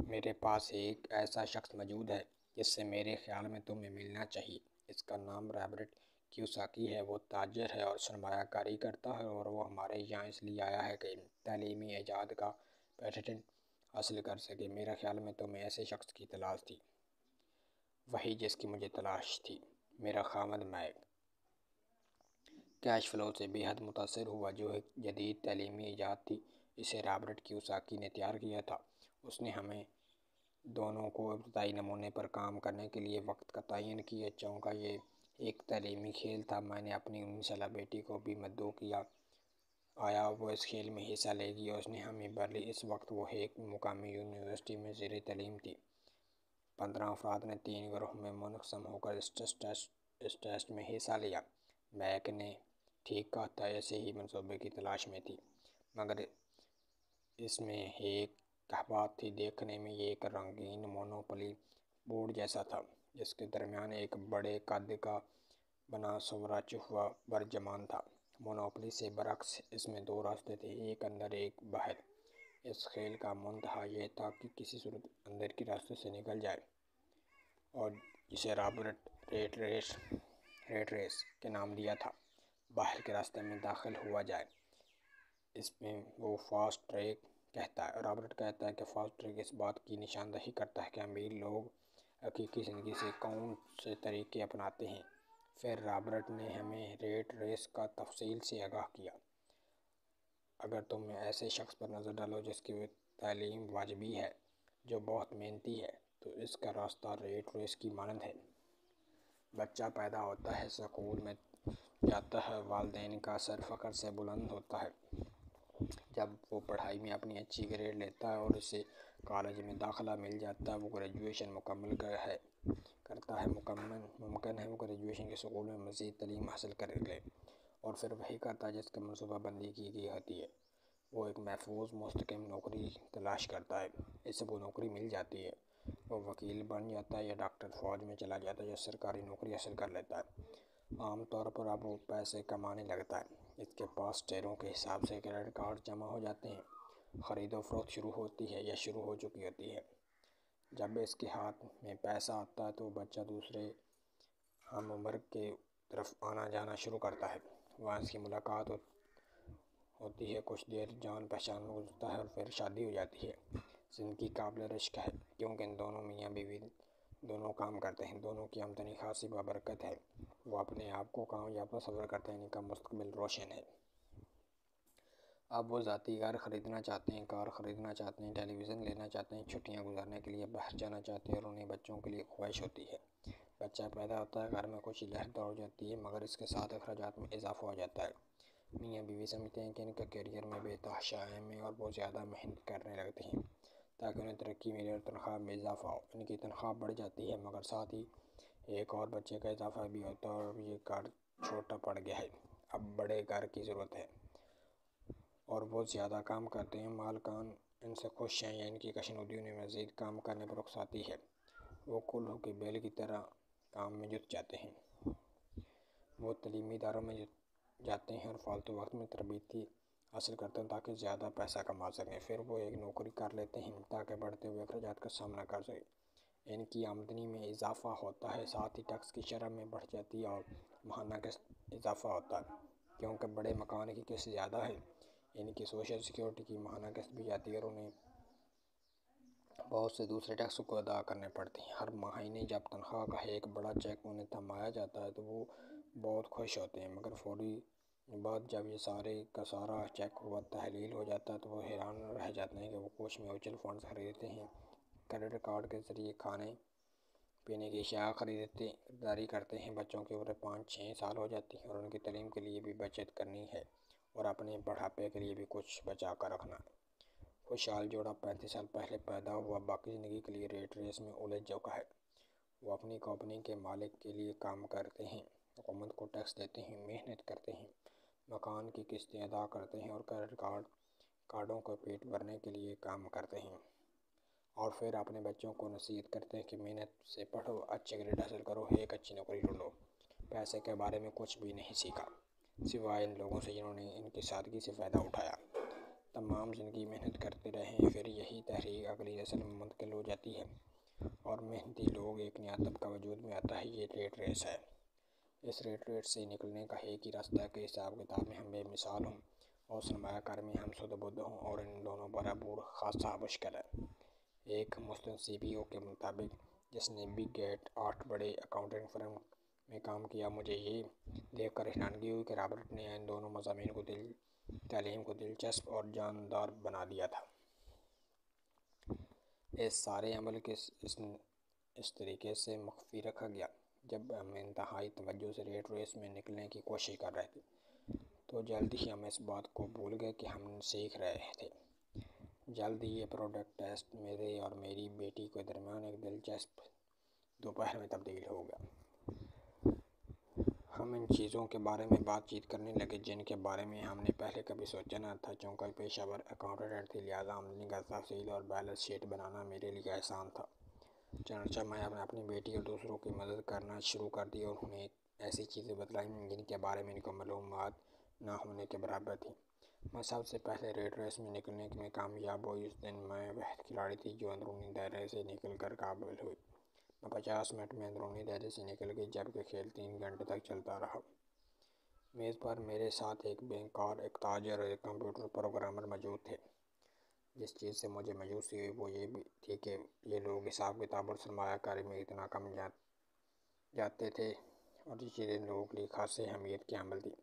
میرے پاس ایک ایسا شخص موجود ہے جس سے میرے خیال میں تمہیں ملنا چاہیے۔ اس کا نام رابرٹ کیوساکی ہے۔ وہ تاجر ہے اور سرمایہ کاری کرتا ہے، اور وہ ہمارے یہاں اس لیے آیا ہے کہ تعلیمی ایجاد کا پیٹنٹ حاصل کر سکے۔ میرے خیال میں تمہیں ایسے شخص کی تلاش تھی، وہی جس کی مجھے تلاش تھی۔ میرا خامد میک کیش فلو سے بے حد متاثر ہوا، جو ایک جدید تعلیمی ایجاد تھی۔ اسے رابرٹ کیوساکی نے تیار کیا تھا۔ اس نے ہمیں دونوں کو ابتدائی نمونے پر کام کرنے کے لیے وقت کا تعین کیا، چونکہ یہ ایک تعلیمی کھیل تھا۔ میں نے اپنی 19 سالہ بیٹی کو بھی مدعو کیا آیا وہ اس کھیل میں حصہ لے گی۔ اس نے ہمیں بھرلی۔ اس وقت وہ ایک مقامی یونیورسٹی میں زیر تعلیم تھی۔ 15 افراد نے 3 گروہوں میں منقسم ہو کر اس ٹیسٹ میں حصہ لیا۔ میک نے ٹھیک کہا تھا، ایسے ہی منصوبے کی تلاش میں تھی، مگر اس میں ایک بات تھی۔ دیکھنے میں یہ ایک رنگین مونوپلی بورڈ جیسا تھا، جس کے درمیان ایک بڑے قد کا بنا سورا چوہا برجمان تھا۔ مونوپلی سے برعکس اس میں 2 راستے تھے، ایک اندر ایک باہر۔ اس کھیل کا منتہا یہ تھا کہ کسی صورت اندر کے راستے سے نکل جائے، اور جسے رابرٹ ریٹ ریس کے نام دیا تھا، باہر کے راستے میں داخل ہوا جائے۔ اس میں وہ فاسٹ ٹریک کہتا ہے۔ رابرٹ کہتا ہے کہ فاسٹ ٹریک اس بات کی نشاندہی کرتا ہے کہ امیر لوگ حقیقی زندگی سے کون سے طریقے اپناتے ہیں۔ پھر رابرٹ نے ہمیں ریٹ ریس کا تفصیل سے آگاہ کیا۔ اگر تم ایسے شخص پر نظر ڈالو جس کی تعلیم واجبی ہے، جو بہت محنتی ہے، تو اس کا راستہ ریٹ ریس کی مانند ہے۔ بچہ پیدا ہوتا ہے، سکول میں جاتا ہے، والدین کا سر فخر سے بلند ہوتا ہے۔ جب وہ پڑھائی میں اپنی اچھی گریڈ لیتا ہے اور اسے کالج میں داخلہ مل جاتا ہے، وہ گریجویشن مکمل کرتا ہے۔ ممکن ہے وہ گریجویشن کے سکول میں مزید تعلیم حاصل کر لے، اور پھر وہی کرتا ہے جس کی منصوبہ بندی کی گئی ہوتی ہے۔ وہ ایک محفوظ مستحکم نوکری تلاش کرتا ہے، اسے وہ نوکری مل جاتی ہے۔ وہ وکیل بن جاتا ہے یا ڈاکٹر، فوج میں چلا جاتا ہے یا سرکاری نوکری حاصل کر لیتا ہے۔ عام طور پر اب وہ پیسے کمانے لگتا ہے۔ اس کے پاس ٹیروں کے حساب سے کریڈٹ کارڈ جمع ہو جاتے ہیں۔ خرید و فروخت شروع ہوتی ہے یا شروع ہو چکی ہوتی ہے۔ جب اس کے ہاتھ میں پیسہ آتا ہے تو وہ بچہ دوسرے ہم عمر کے طرف آنا جانا شروع کرتا ہے۔ وہاں اس کی ملاقات ہوتی ہے، کچھ دیر جان پہچان میں گزرتا ہے، اور پھر شادی ہو جاتی ہے۔ زندگی قابل رشک ہے، کیونکہ ان دونوں میاں بیوی دونوں کام کرتے ہیں، دونوں کی آمدنی خاصی بابرکت ہے۔ وہ اپنے آپ کو کامیاب تصور کرتے ہیں، ان کا مستقبل روشن ہے۔ اب وہ ذاتی گھر خریدنا چاہتے ہیں، کار خریدنا چاہتے ہیں، ٹیلی ویژن لینا چاہتے ہیں، چھٹیاں گزارنے کے لیے باہر جانا چاہتے ہیں، اور انہیں بچوں کے لیے خواہش ہوتی ہے۔ بچہ پیدا ہوتا ہے، گھر میں کچھ لہر دور ہو جاتی ہے، مگر اس کے ساتھ اخراجات میں اضافہ ہو جاتا ہے۔ میاں بیوی سمجھتے ہیں کہ ان کا کیریئر میں بے تحاشا اہم ہے، اور وہ زیادہ محنت کرنے لگتے ہیں تاکہ انہیں ترقی ملے اور تنخواہ میں اضافہ ہو۔ ان کی تنخواہ بڑھ جاتی ہے، مگر ساتھ ہی ایک اور بچے کا اضافہ بھی ہوتا ہے، اور یہ گھر چھوٹا پڑ گیا ہے۔ اب بڑے گھر کی ضرورت ہے، اور وہ زیادہ کام کرتے ہیں۔ مالکان ان سے خوش ہیں، یا ان کی کشنودی انہیں مزید کام کرنے پر اکساتی ہے۔ وہ کلہوں کے بیل کی طرح کام میں جت جاتے ہیں۔ وہ تعلیمی اداروں میں جاتے ہیں اور فالتو وقت میں تربیتی حاصل کرتے ہیں تاکہ زیادہ پیسہ کما سکیں۔ پھر وہ ایک نوکری کر لیتے ہیں تاکہ بڑھتے ہوئے اخراجات کا سامنا کر سکیں۔ ان کی آمدنی میں اضافہ ہوتا ہے، ساتھ ہی ٹیکس کی شرح میں بڑھ جاتی ہے، اور ماہانہ قسط اضافہ ہوتا ہے۔ کیونکہ بڑے مکان کی قسط زیادہ ہے، ان کی سوشل سیکیورٹی کی ماہانہ قسط بھی جاتی ہے، اور انہیں بہت سے دوسرے ٹیکس کو ادا کرنے پڑتے ہیں۔ ہر مہینے جب تنخواہ کا ایک بڑا چیک انہیں تھمایا جاتا ہے تو وہ بہت خوش ہوتے ہیں، مگر فوری بعد جب یہ سارے کا سارا چیک تحلیل ہو جاتا ہے تو وہ حیران رہ جاتے ہیں کہ وہ کچھ میوچل فنڈز خریدتے ہیں، کریڈٹ کارڈ کے ذریعے کھانے پینے کی اشیاء خریداری کرتے ہیں، بچوں کی عمر 5-6 سال ہو جاتی ہے، اور ان کی تعلیم کے لیے بھی بچت کرنی ہے، اور اپنے بڑھاپے کے لیے بھی کچھ بچا کر رکھنا ہے۔ خوشحال جوڑا 35 سال پہلے پیدا ہوا، باقی زندگی کے لیے ریٹ ریس میں الجھ چکا ہے۔ وہ اپنی کمپنی کے مالک کے لیے کام کرتے ہیں، حکومت کو ٹیکس دیتے ہیں، محنت کرتے ہیں، مکان کی قسطیں ادا کرتے ہیں، اور کریڈٹ کارڈوں کو پیٹ بھرنے کے لیے کام کرتے ہیں، اور پھر اپنے بچوں کو نصیحت کرتے ہیں کہ محنت سے پڑھو، اچھے گریڈ حاصل کرو، ایک اچھی نوکری ڈھونڈو۔ پیسے کے بارے میں کچھ بھی نہیں سیکھا، سوائے ان لوگوں سے جنہوں نے ان کی سادگی سے فائدہ اٹھایا۔ تمام زندگی محنت کرتے رہے، پھر یہی تحریک اگلی نسل میں منتقل ہو جاتی ہے اور محنتی لوگ ایک نیا طبقہ وجود میں آتا ہے۔ یہ ریٹ ریس ہے۔ اس ریٹ ریس سے نکلنے کا ایک ہی راستہ ہے کہ حساب کتاب میں ہم بے مثال ہوں اور سرمایہ کاری میں ہم سدھ بدھ ہوں، اور ان دونوں پر عبور خاصا مشکل ہے۔ ایک مسلم CEO کے مطابق، جس نے بگ 8 بڑے اکاؤنٹنگ فرم میں کام کیا، مجھے یہ دیکھ کر حیرانگی ہوئی کہ رابرٹ نے ان دونوں مضامین کو تعلیم کو دلچسپ اور جاندار بنا دیا تھا۔ اس سارے عمل کو اس طریقے سے مخفی رکھا گیا۔ جب ہم انتہائی توجہ سے ریٹ ریس میں نکلنے کی کوشش کر رہے تھے تو جلد ہی ہم اس بات کو بھول گئے کہ ہم سیکھ رہے تھے۔ جلد ہی یہ پروڈکٹ ٹیسٹ میرے اور میری بیٹی کے درمیان ایک دلچسپ دوپہر میں تبدیل ہو گیا۔ ہم ان چیزوں کے بارے میں بات چیت کرنے لگے جن کے بارے میں ہم نے پہلے کبھی سوچا نہ تھا۔ چونکہ پیشہ ور اکاؤنٹنٹ تھی، لہٰذا آمدنی کا تفصیل اور بیلنس شیٹ بنانا میرے لیے آسان تھا۔ چنانچہ میں نے اپنی بیٹی اور دوسروں کی مدد کرنا شروع کر دی اور انہیں ایسی چیزیں بتلائیں جن کے بارے میں ان کو معلومات نہ ہونے کے برابر تھی۔ میں سب سے پہلے ریٹ ریس میں نکلنے میں کامیاب ہوئی۔ اس دن میں وہ کھلاڑی تھی جو اندرونی دائرے سے نکل کر قابل ہوئی۔ میں 50 منٹ میں اندرونی دائرے سے نکل گئی، جبکہ کھیل 3 گھنٹے تک چلتا رہا۔ میز پر میرے ساتھ ایک بینکار، ایک تاجر اور ایک کمپیوٹر پروگرامر موجود تھے۔ جس چیز سے مجھے مایوسی ہوئی وہ یہ بھی تھی کہ یہ لوگ حساب کتاب اور سرمایہ کاری میں اتنا کم جاتے تھے، اور یہ چیزیں ان لوگوں کے لیے خاصی اہمیت کی حامل تھی۔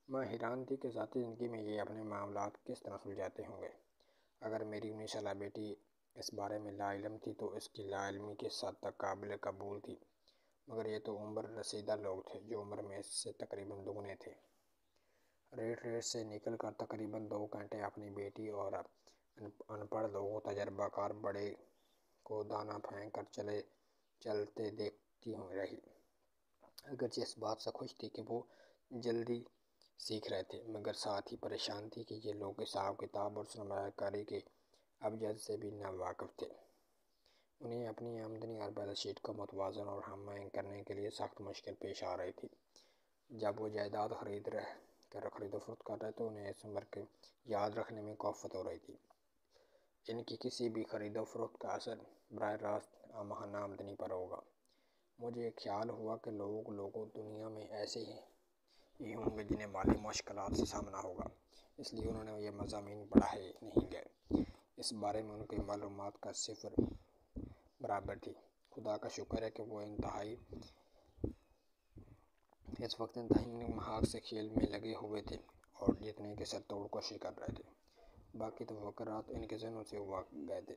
میں حیران تھی کہ ذاتی زندگی میں یہ اپنے معاملات کس طرح سلجھاتے ہوں گے۔ اگر میری 19 سالہ بیٹی اس بارے میں لا علم تھی تو اس کی لا علمی کس حد تک قابل قبول تھی، مگر یہ تو عمر رسیدہ لوگ تھے جو عمر میں اس سے تقریباً دوگنے تھے۔ ریٹ ریس سے نکل کر تقریباً 2 گھنٹے اپنی بیٹی اور ان پڑھ لوگوں، تجربہ کار بڑے کو دانہ پھینک کر چلتے دیکھتی رہی۔ اگرچہ اس بات سے خوش تھی کہ وہ جلدی سیکھ رہے تھے، مگر ساتھ ہی پریشان تھی کہ یہ لوگ حساب کتاب اور سرمایہ کاری کے ابجد سے بھی ناواقف تھے۔ انہیں اپنی آمدنی اور بیلنس شیٹ کو متوازن اور ہم آہنگ کرنے کے لیے سخت مشکل پیش آ رہی تھی۔ جب وہ جائیداد خرید و فروخت کر رہے تو انہیں اس عمر کو یاد رکھنے میں کوفت ہو رہی تھی۔ ان کی کسی بھی خرید و فروخت کا اثر براہ راست ماہانہ آمدنی پر ہوگا۔ مجھے ایک خیال ہوا کہ لوگوں دنیا میں ایسے ہی ہوں گے جنہیں مالی مشکلات سے سامنا ہوگا، اس لیے انہوں نے یہ مضامین پڑھائے نہیں گئے۔ اس بارے میں ان کی معلومات کا صفر برابر تھی۔ خدا کا شکر ہے کہ وہ اس وقت انتہائی محاق سے کھیل میں لگے ہوئے تھے اور جیتنے کی سر توڑ کوشش کر رہے تھے۔ باقی تفکرات ان کے ذہنوں سے اگا گئے تھے۔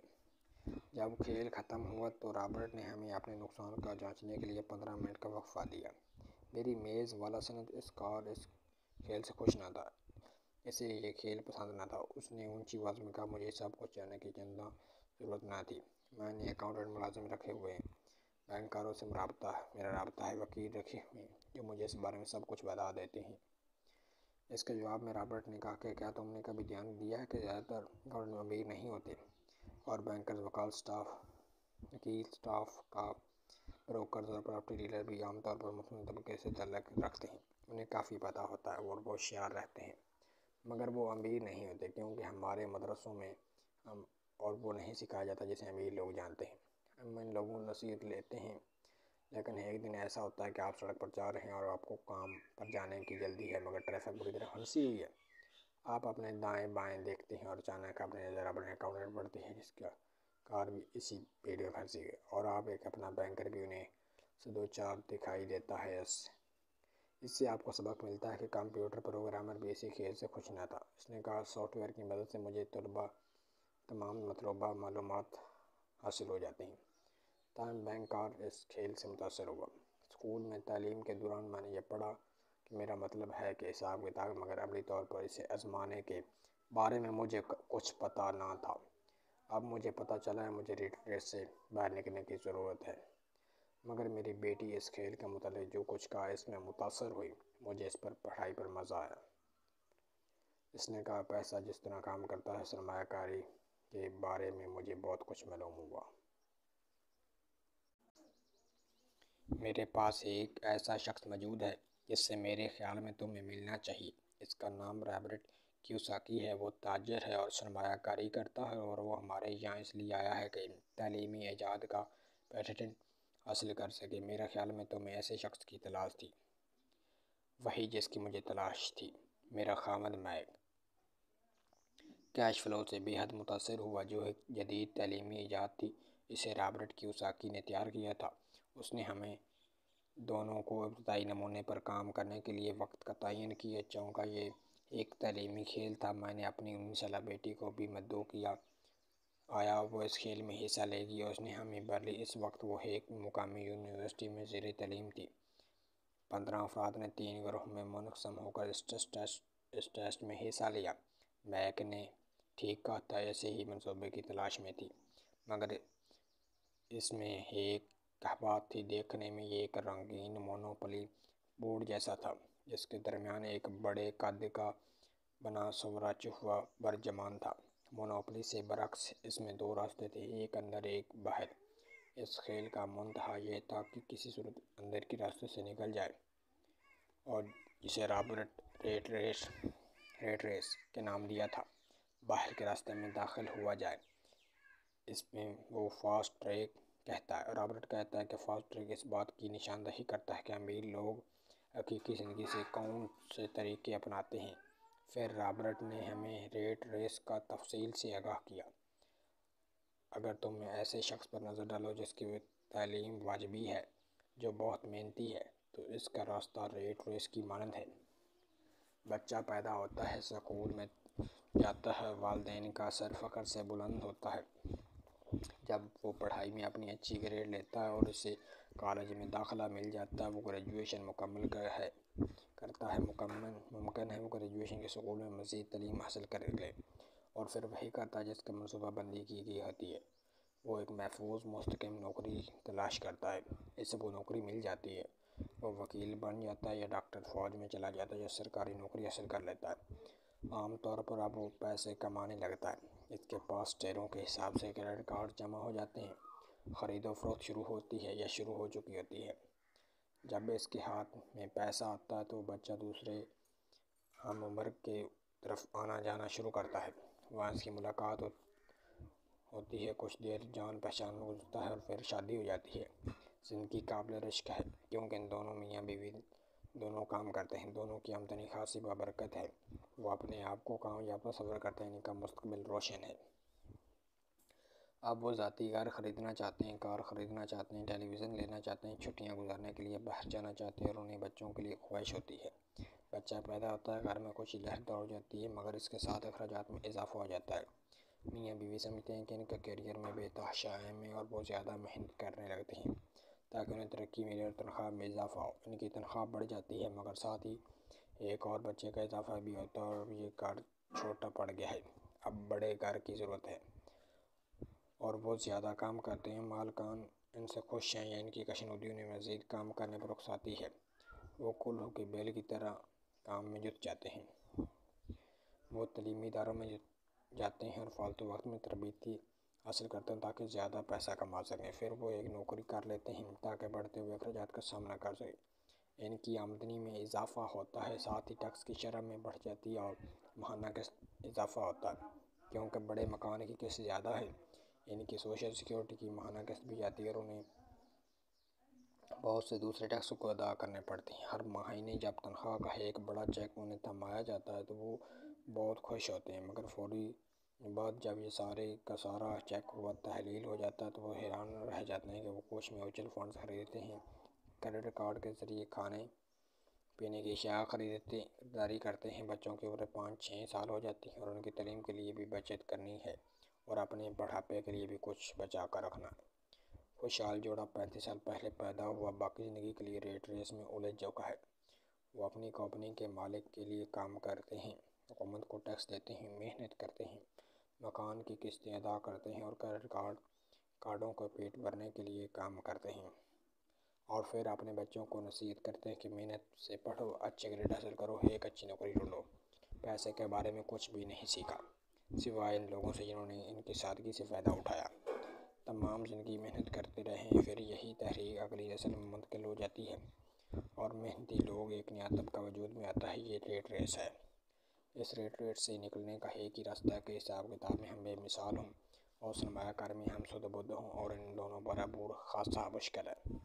جب کھیل ختم ہوا تو رابرٹ نے ہمیں اپنے نقصان کو جانچنے کے لیے 15 منٹ کا وقفہ دیا۔ میری میز والا سند اس کھیل سے خوش نہ تھا۔ اسے یہ کھیل پسند نہ تھا۔ اس نے اونچی آواز میں کہا، مجھے سب کچھ جاننے کی چنداں ضرورت نہ تھی۔ میں نے اکاؤنٹنٹ ملازم رکھے ہوئے ہیں، بینکاروں سے میرا رابطہ ہے، وکیل رکھے ہوئے ہیں جو مجھے اس بارے میں سب کچھ بتا دیتے ہیں۔ اس کے جواب میں رابرٹ نے کہا کہ کیا تم نے کبھی دھیان دیا ہے کہ زیادہ تر اکاؤنٹنٹ امیر نہیں ہوتے، اور بینکرز، وکیل سٹاف کا بروکرز اور پراپرٹی ڈیلر بھی عام طور پر متوسط طبقے سے تعلق رکھتے ہیں۔ انہیں کافی پتہ ہوتا ہے اور وہ ہوشیار رہتے ہیں، مگر وہ امیر نہیں ہوتے، کیونکہ ہمارے مدرسوں میں اور وہ نہیں سکھایا جاتا جسے امیر لوگ جانتے ہیں۔ ہم ان لوگوں سے نصیحت لیتے ہیں، لیکن ایک دن ایسا ہوتا ہے کہ آپ سڑک پر جا رہے ہیں اور آپ کو کام پر جانے کی جلدی ہے، مگر ٹریفک بری طرح پھنسی ہوئی ہے۔ آپ اپنے دائیں بائیں دیکھتے ہیں اور اچانک اپنی نظر اپنے اکاؤنٹنٹ پڑتی ہے جس کا کار بھی اسی بھیڑ میں پھنسی ہے، اور آپ اپنا بینکر بھی انہیں سے دو چار دکھائی دیتا ہے۔ اس سے آپ کو سبق ملتا ہے کہ کمپیوٹر پروگرامر بھی اسی کھیل سے خوش نہ تھا۔ اس نے کہا، سافٹ ویئر کی مدد سے مجھے تمام مطلوبہ معلومات حاصل ہو جاتی ہیں۔ تاہم بینکار اس کھیل سے متاثر ہوا۔ اسکول میں تعلیم کے دوران میں نے یہ پڑھا کہ میرا مطلب ہے کہ حساب کتاب، مگر عملی طور پر اسے آزمانے کے بارے میں مجھے کچھ پتہ نہ تھا۔ اب مجھے پتہ چلا ہے مجھے ریٹ ریس سے باہر نکلنے کی ضرورت ہے۔ مگر میری بیٹی اس کھیل کے متعلق جو کچھ کہا اس میں متاثر ہوئی۔ مجھے اس پڑھائی پر مزہ آیا۔ اس نے کہا، پیسہ جس طرح کام کرتا ہے، سرمایہ کاری کے بارے میں مجھے بہت کچھ معلوم ہوا۔ میرے پاس ایک ایسا شخص موجود ہے جس سے میرے خیال میں تمہیں ملنا چاہیے۔ اس کا نام رابرٹ کیوساکی ہے وہ تاجر ہے اور سرمایہ کاری کرتا ہے، اور وہ ہمارے یہاں اس لیے آیا ہے کہ تعلیمی ایجاد کا پیٹنٹ حاصل کر سکے۔ میرے خیال میں تمہیں ایسے شخص کی تلاش تھی، وہی جس کی مجھے تلاش تھی۔ میرا خامد میک کیش فلو سے بے حد متاثر ہوا، جو ایک جدید تعلیمی ایجاد تھی۔ اسے رابرٹ کیوساکی نے تیار کیا تھا۔ اس نے ہمیں دونوں کو ابتدائی نمونے پر کام کرنے کے لیے وقت کا تعین کیا، چونکہ یہ ایک تعلیمی کھیل تھا۔ میں نے اپنی 19 سالہ بیٹی کو بھی مدعو کیا، آیا وہ اس کھیل میں حصہ لے گی۔ اس نے ہمیں بھرلی۔ اس وقت وہ ایک مقامی یونیورسٹی میں زیر تعلیم تھی۔ 15 افراد نے 3 گروہوں میں منقسم ہو کر اس ٹیسٹ میں حصہ لیا۔ میک نے ٹھیک کہا تھا، ایسے ہی منصوبے کی تلاش میں تھی، مگر اس میں ایک بات تھی۔ دیکھنے میں یہ ایک رنگین مونوپلی بورڈ جیسا تھا، جس کے درمیان ایک بڑے قد کا بنا سورا چوہا برجمان تھا۔ مونوپلی سے برعکس اس میں 2 راستے تھے، ایک اندر ایک باہر۔ اس کھیل کا منتہا یہ تھا کہ کسی صورت اندر کے راستے سے نکل جائے، اور جسے رابرٹ ریٹ ریس کے نام دیا تھا، باہر کے راستے میں داخل ہوا جائے۔ اس میں وہ فاسٹ ٹریک کہتا ہے۔ رابرٹ کہتا ہے کہ فاسٹ ٹریک اس بات کی نشاندہی کرتا ہے کہ امیر لوگ حقیقی زندگی سے کون سے طریقے اپناتے ہیں۔ پھر رابرٹ نے ہمیں ریٹ ریس کا تفصیل سے آگاہ کیا۔ اگر تم ایسے شخص پر نظر ڈالو جس کی تعلیم واجبی ہے، جو بہت محنتی ہے، تو اس کا راستہ ریٹ ریس کی مانند ہے۔ بچہ پیدا ہوتا ہے، سکول میں جاتا ہے، والدین کا سر فخر سے بلند ہوتا ہے۔ جب وہ پڑھائی میں اپنی اچھی گریڈ لیتا ہے اور اسے کالج میں داخلہ مل جاتا ہے، وہ گریجویشن مکمل کرتا ہے۔ ممکن ہے وہ گریجویشن کے سکول میں مزید تعلیم حاصل کر لے، اور پھر وہی کرتا ہے جس کی منصوبہ بندی کی گئی ہوتی ہے۔ وہ ایک محفوظ مستحکم نوکری تلاش کرتا ہے، اسے وہ نوکری مل جاتی ہے، وہ وکیل بن جاتا ہے یا ڈاکٹر، فوج میں چلا جاتا ہے یا سرکاری نوکری حاصل کر لیتا ہے۔ عام طور پر اب وہ پیسے کمانے لگتا ہے، اس کے پاس ٹیروں کے حساب سے کریڈٹ کارڈ جمع ہو جاتے ہیں، خرید و فروخت شروع ہوتی ہے یا شروع ہو چکی ہوتی ہے۔ جب اس کے ہاتھ میں پیسہ آتا ہے تو وہ بچہ دوسرے ہم عمر کے طرف آنا جانا شروع کرتا ہے۔ وہاں اس کی ملاقات ہوتی ہے، کچھ دیر جان پہچان میں گزرتا ہے، اور پھر شادی ہو جاتی ہے۔ زندگی قابل رشک ہے، کیونکہ ان دونوں میاں بیوی دونوں کام کرتے ہیں، دونوں کی آمدنی خاصی بابرکت ہے۔ وہ اپنے آپ کو کامیاب تصور کرتے ہیں، ان کا مستقبل روشن ہے۔ اب وہ ذاتی گھر خریدنا چاہتے ہیں، کار خریدنا چاہتے ہیں، ٹیلی ویژن لینا چاہتے ہیں، چھٹیاں گزارنے کے لیے باہر جانا چاہتے ہیں، اور انہیں بچوں کے لیے خواہش ہوتی ہے۔ بچہ پیدا ہوتا ہے، گھر میں کچھ لہر دوڑ جاتی ہے، مگر اس کے ساتھ اخراجات میں اضافہ ہو جاتا ہے۔ میاں بیوی سمجھتے ہیں کہ ان کے کیریئر میں بے تحاشا اہم ہے، اور وہ زیادہ محنت کرنے لگتے ہیں تاکہ انہیں ترقی ملے اور تنخواہ میں اضافہ ہو۔ ان کی تنخواہ بڑھ جاتی ہے، مگر ساتھ ہی ایک اور بچے کا اضافہ بھی ہوتا ہے، اور اب یہ گھر چھوٹا پڑ گیا ہے، اب بڑے گھر کی ضرورت ہے، اور وہ زیادہ کام کرتے ہیں۔ مالکان ان سے خوش ہیں یا ان کی کشنودی انہیں مزید کام کرنے پر اکساتی ہے۔ وہ کلہوں کے بیل کی طرح کام میں جت جاتے ہیں۔ وہ تعلیمی اداروں میں جاتے ہیں اور فالتو وقت میں تربیتی حاصل کرتے ہیں تاکہ زیادہ پیسہ کما سکیں۔ پھر وہ ایک نوکری کر لیتے ہیں تاکہ بڑھتے ہوئے اخراجات کا سامنا کر سکیں۔ ان کی آمدنی میں اضافہ ہوتا ہے، ساتھ ہی ٹیکس کی شرح میں بڑھ جاتی ہے اور ماہانہ قسط اضافہ ہوتا ہے، کیونکہ بڑے مکان کی قسط زیادہ ہے۔ ان کی سوشل سیکیورٹی کی ماہانہ قسط بھی جاتی ہے، اور انہیں بہت سے دوسرے ٹیکس کو ادا کرنے پڑتے ہیں۔ ہر مہینے جب تنخواہ کا ایک بڑا چیک انہیں تھمایا جاتا ہے تو وہ بہت خوش ہوتے ہیں، مگر فوری بعد جب یہ سارے کا سارا چیک تحلیل ہو جاتا ہے تو وہ حیران رہ جاتے ہیں کہ وہ کوش میوچل فنڈز خریدتے ہیں، کریڈٹ کارڈ کے ذریعے کھانے پینے کی اشیاء خریداری کرتے ہیں، بچوں کی عمر 5-6 سال ہو جاتی ہے، اور ان کی تعلیم کے لیے بھی بچت کرنی ہے، اور اپنے بڑھاپے کے لیے بھی کچھ بچا کر رکھنا ہے۔ خوشحال جوڑا 35 سال پہلے پیدا ہوا، باقی زندگی کے لیے ریٹ ریس میں الجھ چکا ہے۔ وہ اپنی کمپنی کے مالک کے لیے کام کرتے ہیں، حکومت کو ٹیکس دیتے ہیں، محنت کرتے ہیں، مکان کی قسطیں ادا کرتے ہیں، اور کریڈٹ کارڈوں کو پیٹ بھرنے کے لیے کام کرتے ہیں، اور پھر اپنے بچوں کو نصیحت کرتے ہیں کہ محنت سے پڑھو، اچھے گریڈ حاصل کرو، ایک اچھی نوکری ڈھونڈو۔ پیسے کے بارے میں کچھ بھی نہیں سیکھا، سوائے ان لوگوں سے جنہوں نے ان کی سادگی سے فائدہ اٹھایا۔ تمام زندگی محنت کرتے رہے ہیں، پھر یہی تحریک اگلی نسل میں منتقل ہو جاتی ہے، اور محنتی لوگ ایک نیا طبقہ وجود میں آتا ہے۔ یہ ریٹ ریس ہے۔ اس ریٹ سے نکلنے کا ایک ہی راستہ ہے کہ حساب کتاب میں ہم بے مثال ہوں اور سرمایہ کاری میں ہم سود بدھ ہوں، اور ان دونوں برابر خاصا مشکل ہے۔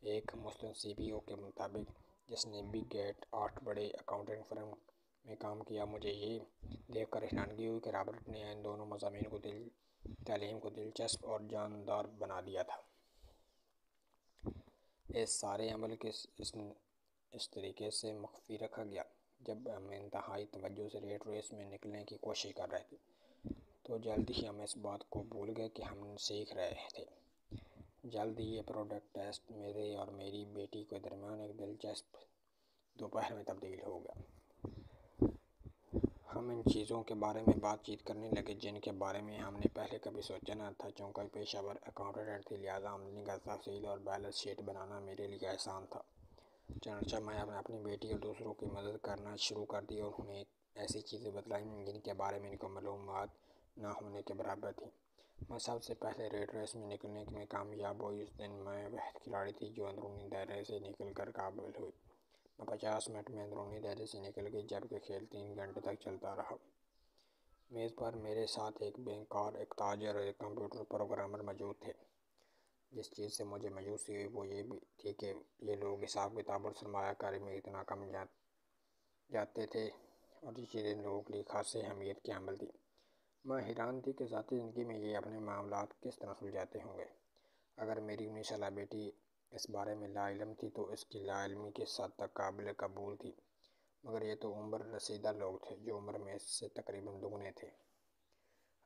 ایک مسلم CEO کے مطابق، جس نے بگ 8 بڑے اکاؤنٹنگ فرم میں کام کیا، مجھے یہ دیکھ کر حیرانگی ہوئی کہ رابرٹ نے ان دونوں مضامین کو تعلیم کو دلچسپ اور جاندار بنا دیا تھا۔ اس سارے عمل کے اس طریقے سے مخفی رکھا گیا۔ جب ہم انتہائی توجہ سے ریٹ ریس میں نکلنے کی کوشش کر رہے تھے تو جلد ہی ہم اس بات کو بھول گئے کہ ہم سیکھ رہے تھے۔ جلد ہی یہ پروڈکٹ ٹیسٹ میرے اور میری بیٹی کے درمیان ایک دلچسپ دوپہر میں تبدیل ہو گیا۔ ہم ان چیزوں کے بارے میں بات چیت کرنے لگے جن کے بارے میں ہم نے پہلے کبھی سوچا نہ تھا۔ چونکہ پیشہ ور اکاؤنٹنٹ تھی، لہٰذا آمدنی کا تفصیل اور بیلنس شیٹ بنانا میرے لیے آسان تھا۔ چنانچہ میں اپنی بیٹی اور دوسروں کی مدد کرنا شروع کر دی اور انہیں ایسی چیزیں بتلائیں جن کے بارے میں ان کو معلومات نہ ہونے کے برابر تھیں۔ میں سب سے پہلے ریٹ ریس میں نکلنے میں کامیاب ہوئی۔ اس دن میں وہ کھلاڑی تھی جو اندرونی دائرے سے نکل کر قابل ہوئی۔ میں 50 منٹ میں اندرونی دائرے سے نکل گئی، جبکہ کھیل 3 گھنٹے تک چلتا رہا۔ میز پر میرے ساتھ ایک بینکار، ایک تاجر اور ایک کمپیوٹر پروگرامر موجود تھے۔ جس چیز سے مجھے مایوسی ہوئی وہ یہ بھی تھی کہ یہ لوگ حساب کتاب اور سرمایہ کاری میں اتنا کم جاتے تھے، اور یہ چیزیں ان لوگوں کے لیے خاصی اہمیت کی حامل تھی۔ میں حیران تھی کہ ذاتی زندگی میں یہ اپنے معاملات کس طرح سلجھاتے ہوں گے۔ اگر میری 19 سالہ بیٹی اس بارے میں لا علم تھی تو اس کی لا علمی کس حد تک قابل قبول تھی، مگر یہ تو عمر رسیدہ لوگ تھے جو عمر میں اس سے تقریباً دوگنے تھے۔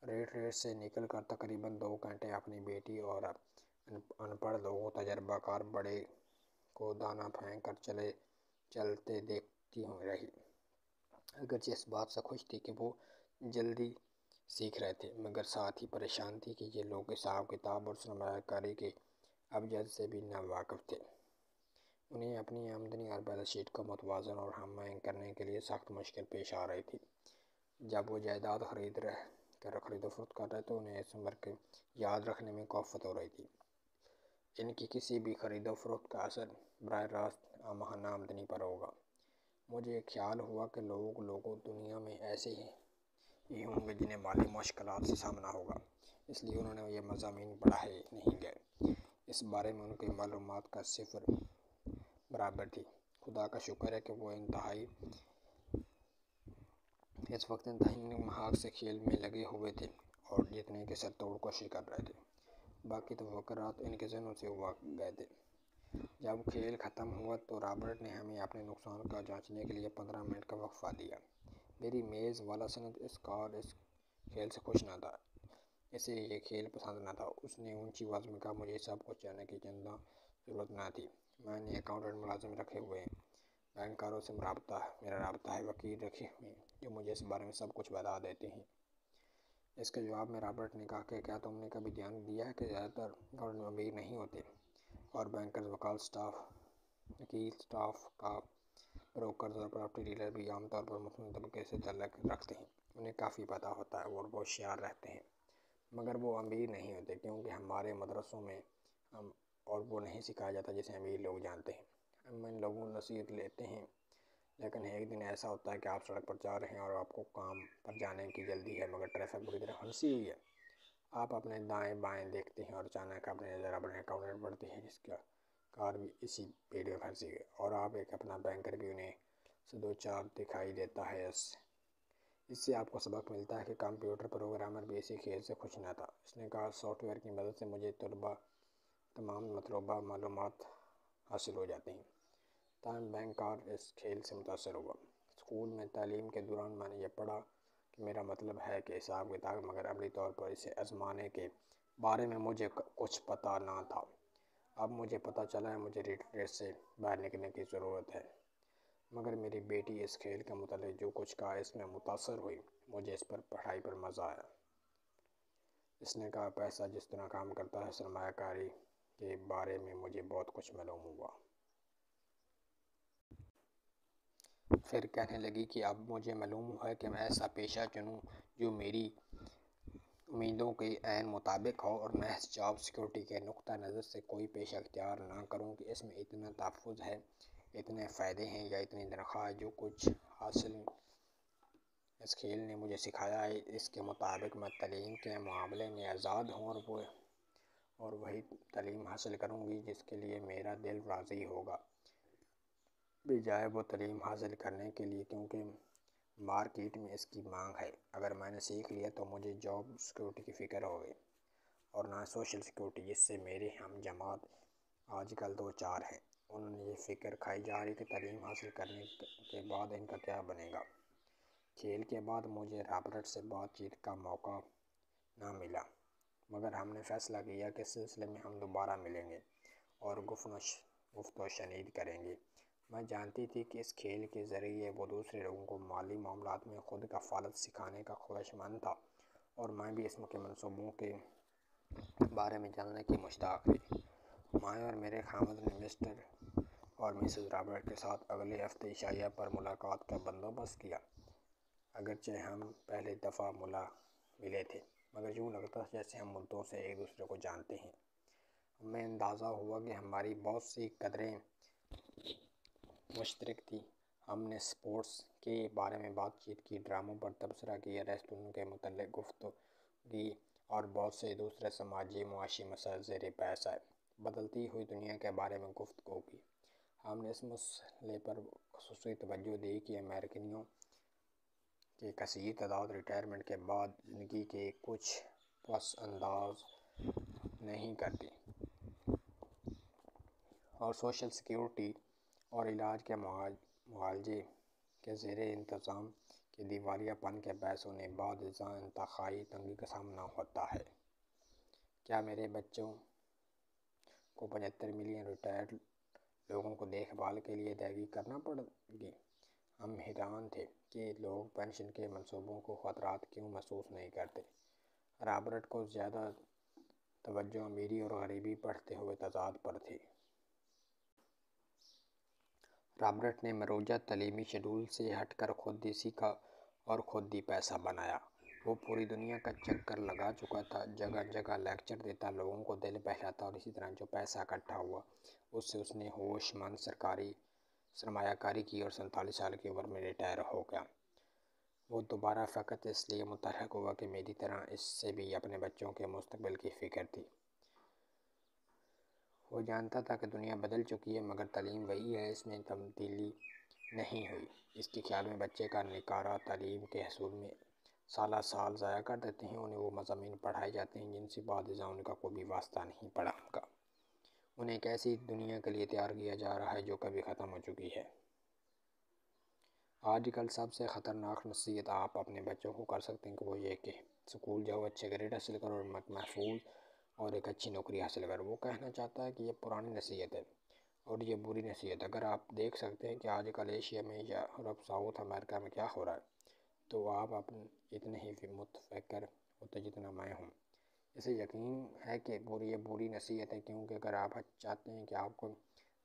ریٹ ریس سے نکل کر تقریباً 2 گھنٹے اپنی بیٹی اور ان پڑھ لوگوں، تجربہ کار بڑے کو دانا پھینک کر چلتے دیکھتی رہی۔ اگرچہ اس بات سے خوش تھی کہ وہ جلدی سیکھ رہے تھے، مگر ساتھ ہی پریشان تھی کہ یہ لوگ حساب کتاب اور سرمایہ کاری کے ابجد سے بھی ناواقف تھے۔ انہیں اپنی آمدنی اور بیلنس شیٹ کو متوازن اور ہم آہنگ کرنے کے لیے سخت مشکل پیش آ رہی تھی۔ جب وہ جائیداد خرید و فروخت کر رہے تو انہیں اس عمر کو یاد رکھنے میں کوفت ہو رہی تھی۔ ان کی کسی بھی خرید و فروخت کا اثر براہ راست ماہانہ آمدنی پر ہوگا۔ مجھے خیال ہوا کہ لوگوں دنیا میں ایسے ہی ہوں گے جنہیں مالی مشکلات سے سامنا ہوگا، اس لیے انہوں نے یہ مضامین پڑھائے نہیں گئے۔ اس بارے میں ان کی معلومات کا صفر برابر تھی۔ خدا کا شکر ہے کہ وہ اس وقت انتہائی محاق سے کھیل میں لگے ہوئے تھے اور جیتنے کی سر توڑ کوشش کر رہے تھے۔ باقی توقعات ان کے ذہنوں سے اڑ گئے تھے۔ جب کھیل ختم ہوا تو رابرٹ نے ہمیں اپنے نقصان کو جانچنے کے لیے 15 منٹ کا وقفہ دیا۔ میری میز والا سند اس کھیل سے خوش نہ تھا۔ اسے یہ کھیل پسند نہ تھا۔ اس نے اونچی آواز میں کہا، مجھے سب کچھ جاننے کی چندہ ضرورت نہ تھی۔ میں نے اکاؤنٹنٹ ملازم رکھے ہوئے ہیں، بینکاروں سے میرا رابطہ ہے، وکیل رکھے ہوئے ہیں جو مجھے اس بارے میں سب کچھ بتا دیتے ہیں۔ اس کے جواب میں رابرٹ نے کہا کہ کیا تم نے کبھی دھیان دیا ہے کہ زیادہ تر اکاؤنٹنٹ امیر نہیں ہوتے، اور بینکرز، وکیل سٹاف کا بروکرز اور پراپرٹی ڈیلر بھی عام طور پر متوسط طبقے سے تعلق رکھتے ہیں۔ انہیں کافی پتہ ہوتا ہے اور وہ ہوشیار رہتے ہیں، مگر وہ امیر نہیں ہوتے، کیونکہ ہمارے مدرسوں میں اور وہ نہیں سکھایا جاتا جسے امیر لوگ جانتے ہیں۔ ہم ان لوگوں سے نصیحت لیتے ہیں، لیکن ایک دن ایسا ہوتا ہے کہ آپ سڑک پر جا رہے ہیں اور آپ کو کام پر جانے کی جلدی ہے، مگر ٹریفک بری طرح پھنسی ہوئی ہے۔ آپ اپنے دائیں بائیں دیکھتے ہیں اور اچانک اپنی نظر اپنے اکاؤنٹنٹ پڑتی ہے جس کا کار بھی اسی بھیڑ میں پھنسی ہے، اور آپ اپنا بینکر بھی انہیں سے دو چار دکھائی دیتا ہے۔ اس سے آپ کو سبق ملتا ہے کہ کمپیوٹر پروگرامر بھی اسی کھیل سے خوش نہ تھا۔ اس نے کہا، سافٹ ویئر کی مدد سے مجھے تمام مطلوبہ معلومات حاصل ہو جاتی ہیں۔ تاہم بینکار اس کھیل سے متاثر ہوا۔ اسکول میں تعلیم کے دوران میں نے یہ پڑھا کہ میرا مطلب ہے کہ حساب کتاب، مگر عملی طور پر اسے آزمانے کے بارے میں مجھے کچھ پتہ نہ تھا۔ اب مجھے پتہ چلا ہے مجھے ریٹ ریس سے باہر نکلنے کی ضرورت ہے۔ مگر میری بیٹی اس کھیل کے متعلق جو کچھ کہا اس میں متاثر ہوئی۔ مجھے اس پڑھائی پر مزہ آیا۔ اس نے کہا، پیسہ جس طرح کام کرتا ہے، سرمایہ کاری کے بارے میں مجھے بہت کچھ معلوم ہوا۔ پھر کہنے لگی کہ اب مجھے معلوم ہوا ہے کہ میں ایسا پیشہ چنوں جو میری امیدوں کے عین مطابق ہو، اور محض جاب سیکورٹی کے نقطہ نظر سے کوئی پیشہ اختیار نہ کروں کہ اس میں اتنا تحفظ ہے، اتنے فائدے ہیں یا اتنی تنخواہ ہے۔ جو کچھ حاصل اس کھیل نے مجھے سکھایا ہے اس کے مطابق میں تعلیم کے معاملے میں آزاد ہوں اور وہی تعلیم حاصل کروں گی جس کے لیے میرا دل راضی ہوگا، بجائے وہ تعلیم حاصل کرنے کے لیے کیونکہ مارکیٹ میں اس کی مانگ ہے۔ اگر میں نے سیکھ لیا تو مجھے جاب سیکورٹی کی فکر ہوگی اور نہ سوشل سیکورٹی، جس سے میرے ہم جماعت آج کل دو چار ہیں۔ انہوں نے یہ فکر کھائی جا رہی کہ تعلیم حاصل کرنے کے بعد ان کا کیا بنے گا۔ کھیل کے بعد مجھے رابرٹ سے بات چیت کا موقع نہ ملا، مگر ہم نے فیصلہ کیا کہ اس سلسلے میں ہم دوبارہ ملیں گے اور گفت و شنید کریں گے۔ میں جانتی تھی کہ اس کھیل کے ذریعے وہ دوسرے لوگوں کو مالی معاملات میں خود کفالت سکھانے کا خواہشمند تھا اور میں بھی اس کے منصوبوں کے بارے میں جاننے کی مشتاق تھی۔ میں اور میرے خاوند نے مسٹر اور مسز رابرٹ کے ساتھ اگلے ہفتے عشائیہ پر ملاقات کا بندوبست کیا۔ اگرچہ ہم پہلی دفعہ ملے تھے، مگر یوں لگتا جیسے ہم مدتوں سے ایک دوسرے کو جانتے ہیں۔ ہمیں اندازہ ہوا کہ ہماری بہت سی قدریں مشترک تھیں۔ ہم نے سپورٹس کے بارے میں بات چیت کی، ڈراموں پر تبصرہ کیا، ریستورانوں کے متعلق گفتگو کی اور بہت سے دوسرے سماجی معاشی مسائل زیر بحث آئے۔ بدلتی ہوئی دنیا کے بارے میں گفتگو کی۔ ہم نے اس مسئلے پر خصوصی توجہ دی کہ امریکیوں کی کثیر تعداد ریٹائرمنٹ کے بعد زندگی کے کچھ پس انداز نہیں کرتی اور سوشل سیکیورٹی اور علاج کے معالجے کے زیر انتظام کے دیوالیہ پن کے باعث انہیں بعد ازاں انتہائی تنگی کا سامنا ہوتا ہے۔ کیا میرے بچوں کو 75 ملین ریٹائرڈ لوگوں کو دیکھ بھال کے لیے ادائیگی کرنا پڑے گی؟ ہم حیران تھے کہ لوگ پنشن کے منصوبوں کو خطرات کیوں محسوس نہیں کرتے۔ رابرٹ کو زیادہ توجہ امیری اور غریبی بڑھتے ہوئے تضاد پر تھی۔ رابرٹ نے مروجہ تعلیمی شیڈول سے ہٹ کر خود ہی سیکھا اور خود ہی پیسہ بنایا۔ وہ پوری دنیا کا چکر لگا چکا تھا، جگہ جگہ لیکچر دیتا، لوگوں کو دل بہلاتا اور اسی طرح جو پیسہ اکٹھا ہوا اس سے اس نے ہوش مند سرمایہ کاری کی اور 47 سال کی عمر میں ریٹائر ہو گیا۔ وہ دوبارہ فقط اس لیے متحرک ہوا کہ میری طرح اس سے بھی اپنے بچوں کے مستقبل کی فکر تھی۔ وہ جانتا تھا کہ دنیا بدل چکی ہے مگر تعلیم وہی ہے، اس میں تبدیلی نہیں ہوئی۔ اس کے خیال میں بچے کا نکارہ تعلیم کے حصول میں سالہ سال ضائع کر دیتے ہیں۔ انہیں وہ مضامین پڑھائے جاتے ہیں جن سے بعد ازاں ان کا کوئی واسطہ نہیں پڑا گا۔ انہیں ایک ایسی دنیا کے لیے تیار کیا جا رہا ہے جو کبھی ختم ہو چکی ہے۔ آج کل سب سے خطرناک نصیحت آپ اپنے بچوں کو کر سکتے ہیں کہ وہ یہ کہ اسکول جاؤ، اچھے گریڈ حاصل کرو اور محفوظ اور ایک اچھی نوکری حاصل کرو۔ وہ کہنا چاہتا ہے کہ یہ پرانی نصیحت ہے اور یہ بری نصیحت۔ اگر آپ دیکھ سکتے ہیں کہ آج کل ایشیا میں یا یورپ، ساؤتھ امریکہ میں کیا ہو رہا ہے تو آپ اتنے ہی متفکر ہوتے جتنا میں ہوں۔ اسے یقین ہے کہ یہ بری نصیحت ہے کیونکہ اگر آپ چاہتے ہیں کہ آپ کو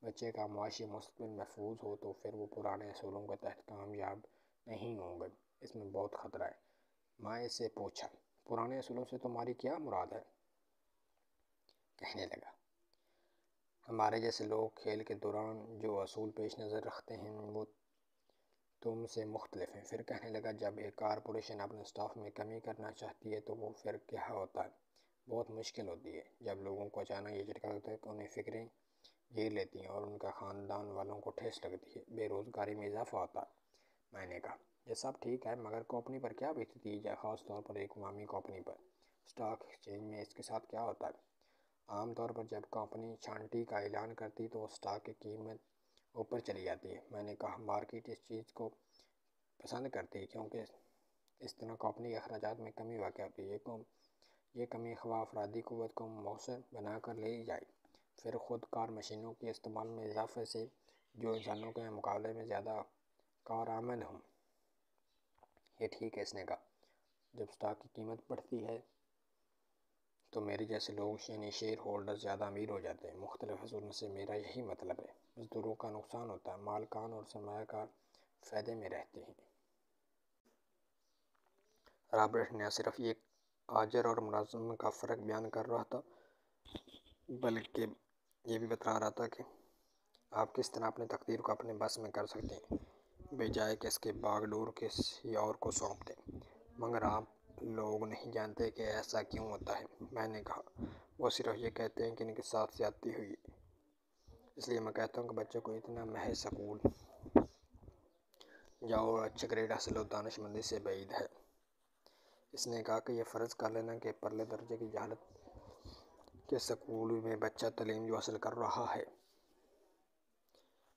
بچے کا معاشی مستقبل محفوظ ہو تو پھر وہ پرانے اصولوں کے تحت کامیاب نہیں ہوں گے۔ اس میں بہت خطرہ ہے۔ میں اس سے پوچھا، پرانے اصولوں سے تمہاری کیا مراد ہے؟ کہنے لگا، ہمارے جیسے لوگ کھیل کے دوران جو اصول پیش نظر رکھتے ہیں وہ تم سے مختلف ہیں۔ پھر کہنے لگا، جب ایک کارپوریشن اپنے اسٹاف میں کمی کرنا چاہتی ہے تو وہ پھر کیا ہوتا ہے؟ بہت مشکل ہوتی ہے۔ جب لوگوں کو اچانک یہ جھٹکا لگتا ہے کہ انہیں فکریں گھیر لیتی ہیں اور ان کا خاندان والوں کو ٹھیس لگتی ہے، بے روزگاری میں اضافہ ہوتا ہے۔ میں نے کہا، یہ سب ٹھیک ہے مگر کمپنی پر کیا بیتتی ہے، خاص طور پر ایک عوامی کمپنی پر؟ اسٹاک ایکسچینج میں اس کے ساتھ کیا ہوتا ہے؟ عام طور پر جب کمپنی چھانٹی کا اعلان کرتی تو اسٹاک کی قیمت اوپر چلی جاتی ہے۔ میں نے کہا، مارکیٹ اس چیز کو پسند کرتی ہے کیونکہ اس طرح کمپنی کے اخراجات میں کمی واقع ہوتی ہے۔ یہ کمی خواہ افرادی قوت کو مؤثر بنا کر لی جائے، پھر خود کار مشینوں کے استعمال میں اضافے سے جو انسانوں کے مقابلے میں زیادہ کارآمد ہوں۔ یہ ٹھیک ہے، اس نے کہا، جب اسٹاک کی قیمت بڑھتی ہے تو میرے جیسے لوگ یعنی شیئر ہولڈر زیادہ امیر ہو جاتے ہیں۔ مختلف اصولوں سے میرا یہی مطلب ہے، مزدوروں کا نقصان ہوتا ہے، مالکان اور سرمایہ کار فائدے میں رہتے ہیں۔ رابرٹ نہ صرف ایک آجر اور ملازم کا فرق بیان کر رہا تھا بلکہ یہ بھی بتلا رہا تھا کہ آپ کس طرح اپنی تقدیر کو اپنے بس میں کر سکتے ہیں۔ بجائے کہ اس کے باغ ڈور کسی اور کو سونپ دیں۔ مگر آپ لوگ نہیں جانتے کہ ایسا کیوں ہوتا ہے۔ میں نے کہا، وہ صرف یہ کہتے ہیں کہ ان کے ساتھ زیادتی ہوئی ہے، اس لیے میں کہتا ہوں کہ بچوں کو اتنا محض سکول جاؤ اور اچھے گریڈ حاصل ہو دانش مندی سے بعید ہے۔ اس نے کہا کہ یہ فرض کر لینا کہ پرلے درجے کی جہالت کے سکول میں بچہ تعلیم جو حاصل کر رہا ہے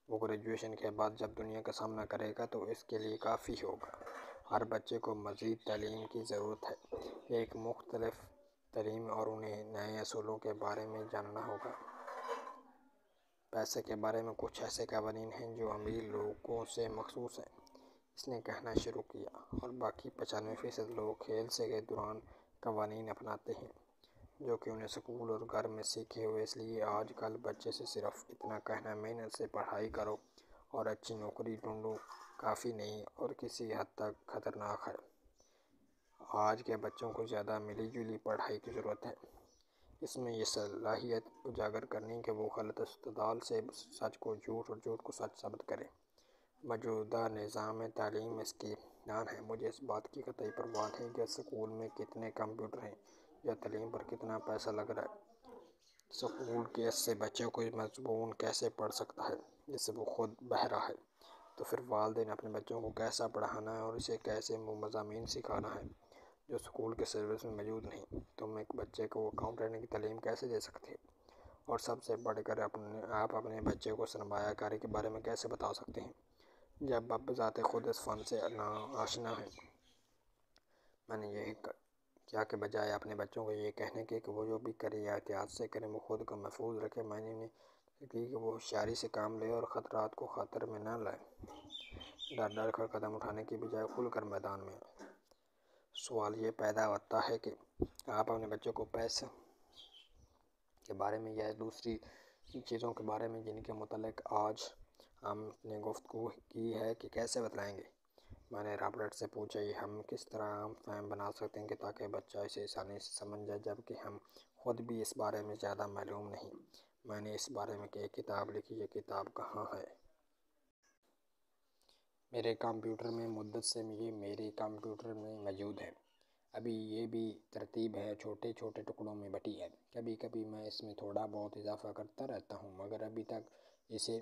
وہ گریجویشن کے بعد جب دنیا کا سامنا کرے گا تو اس کے لیے کافی ہوگا۔ ہر بچے کو مزید تعلیم کی ضرورت ہے، ایک مختلف تعلیم، اور انہیں نئے اصولوں کے بارے میں جاننا ہوگا۔ پیسے کے بارے میں کچھ ایسے قوانین ہیں جو امیر لوگوں سے مخصوص ہیں، اس نے کہنا شروع کیا، اور باقی 95% لوگ کھیل سے کے دوران قوانین اپناتے ہیں جو کہ انہیں سکول اور گھر میں سیکھے ہوئے۔ اس لیے آج کل بچے سے صرف اتنا کہنا محنت سے پڑھائی کرو اور اچھی نوکری ڈھونڈو کافی نہیں، اور کسی حد تک خطرناک ہے۔ آج کے بچوں کو زیادہ ملی جلی پڑھائی کی ضرورت ہے، اس میں یہ صلاحیت اجاگر کرنی کہ وہ غلط استدلال سے سچ کو جھوٹ اور جھوٹ کو سچ ثابت کرے۔ موجودہ نظام تعلیم اس کی جان ہے۔ مجھے اس بات کی قطعی پرواہ نہیں کہ سکول میں کتنے کمپیوٹر ہیں یا تعلیم پر کتنا پیسہ لگ رہا ہے۔ سکول کیس سے بچے کو مضمون کیسے پڑھ سکتا ہے جس سے وہ خود بہرا ہے؟ تو پھر والدین اپنے بچوں کو کیسا پڑھانا ہے اور اسے کیسے وہ مضامین سکھانا ہے جو سکول کے سلیبس میں موجود نہیں؟ تم ایک بچے کو اکاؤنٹنٹ کی تعلیم کیسے دے سکتے ہو؟ اور سب سے بڑھ کر آپ اپنے بچے کو سرمایہ کاری کے بارے میں کیسے بتا سکتے ہیں جب آپ بذات خود اس فن سے ناآشنا ہیں؟ میں نے یہی کیا کہ بجائے اپنے بچوں کو یہ کہنے کے کہ وہ جو بھی کرے یا احتیاط سے کریں وہ خود کو محفوظ رکھے، میں نے انہیں کہ وہ ہوشیاری سے کام لے اور خطرات کو خاطر میں نہ لائے، ڈر ڈر کر قدم اٹھانے کی بجائے کھل کر میدان میں آئے۔ سوال یہ پیدا ہوتا ہے کہ آپ اپنے بچوں کو پیسے کے بارے میں یا دوسری چیزوں کے بارے میں جن کے متعلق آج ہم نے گفتگو کی ہے کہ کیسے بتلائیں گے؟ میں نے رابرٹ سے پوچھا، یہ ہم کس طرح عام فہم بنا سکتے ہیں کہ تاکہ بچہ اسے آسانی سے سمجھ جائے جبکہ ہم خود بھی اس بارے میں زیادہ معلوم نہیں؟ میں نے اس بارے میں ایک کتاب لکھی، یہ کتاب کہاں ہے؟ میرے کمپیوٹر میں مدت سے یہ میرے کمپیوٹر میں موجود ہے۔ ابھی یہ بھی ترتیب ہے، چھوٹے چھوٹے ٹکڑوں میں بٹی ہے۔ کبھی کبھی میں اس میں تھوڑا بہت اضافہ کرتا رہتا ہوں مگر ابھی تک اسے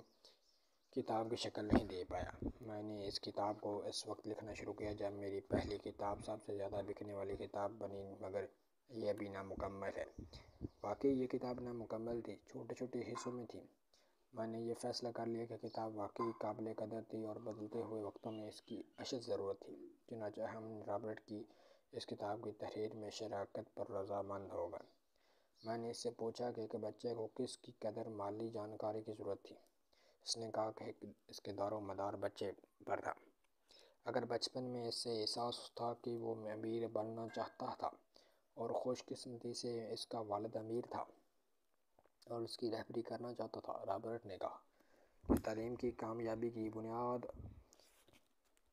کتاب کی شکل نہیں دے پایا۔ میں نے اس کتاب کو اس وقت لکھنا شروع کیا جب میری پہلی کتاب سب سے زیادہ بکنے والی کتاب بنی، مگر یہ ابھی نامکمل ہے۔ واقعی یہ کتاب نامکمل تھی، چھوٹے چھوٹے حصوں میں تھی۔ میں نے یہ فیصلہ کر لیا کہ کتاب واقعی قابل قدر تھی اور بدلتے ہوئے وقتوں میں اس کی اشد ضرورت تھی۔ چنانچہ ہم رابرٹ کی اس کتاب کی تحریر میں شراکت پر رضامند ہو گئے۔ میں نے اس سے پوچھا کہ بچے کو کس کی قدر مالی جانکاری کی ضرورت تھی۔ اس نے کہا کہ اس کے دار و مدار بچے پر تھا۔ اگر بچپن میں اس سے احساس تھا کہ وہ امیر بننا چاہتا تھا اور خوش قسمتی سے اس کا والد امیر تھا اور اس کی رہبری کرنا چاہتا تھا، رابرٹ نے کہا کہ تعلیم کی کامیابی کی بنیاد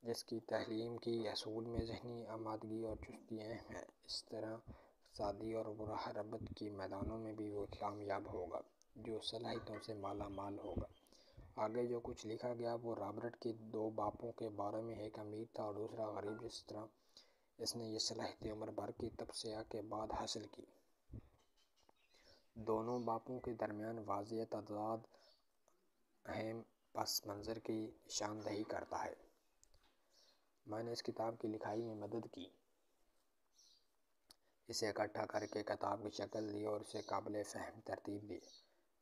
جس کی تعلیم کی اصول میں ذہنی آمادگی اور چستی اہم ہے، اس طرح اقتصادی اور ربط کی میدانوں میں بھی وہ کامیاب ہوگا جو صلاحیتوں سے مالا مال ہوگا۔ آگے جو کچھ لکھا گیا وہ رابرٹ کے دو باپوں کے بارے میں، ایک امیر تھا اور دوسرا غریب، جس طرح اس نے یہ صلاحیتیں عمر بھر کی تپسیا کے بعد حاصل کی۔ دونوں باپوں کے درمیان واضح تضاد اہم پس منظر کی نشاندہی کرتا ہے۔ میں نے اس کتاب کی لکھائی میں مدد کی، اسے اکٹھا کر کے کتاب کی شکل دی اور اسے قابل فہم ترتیب دی۔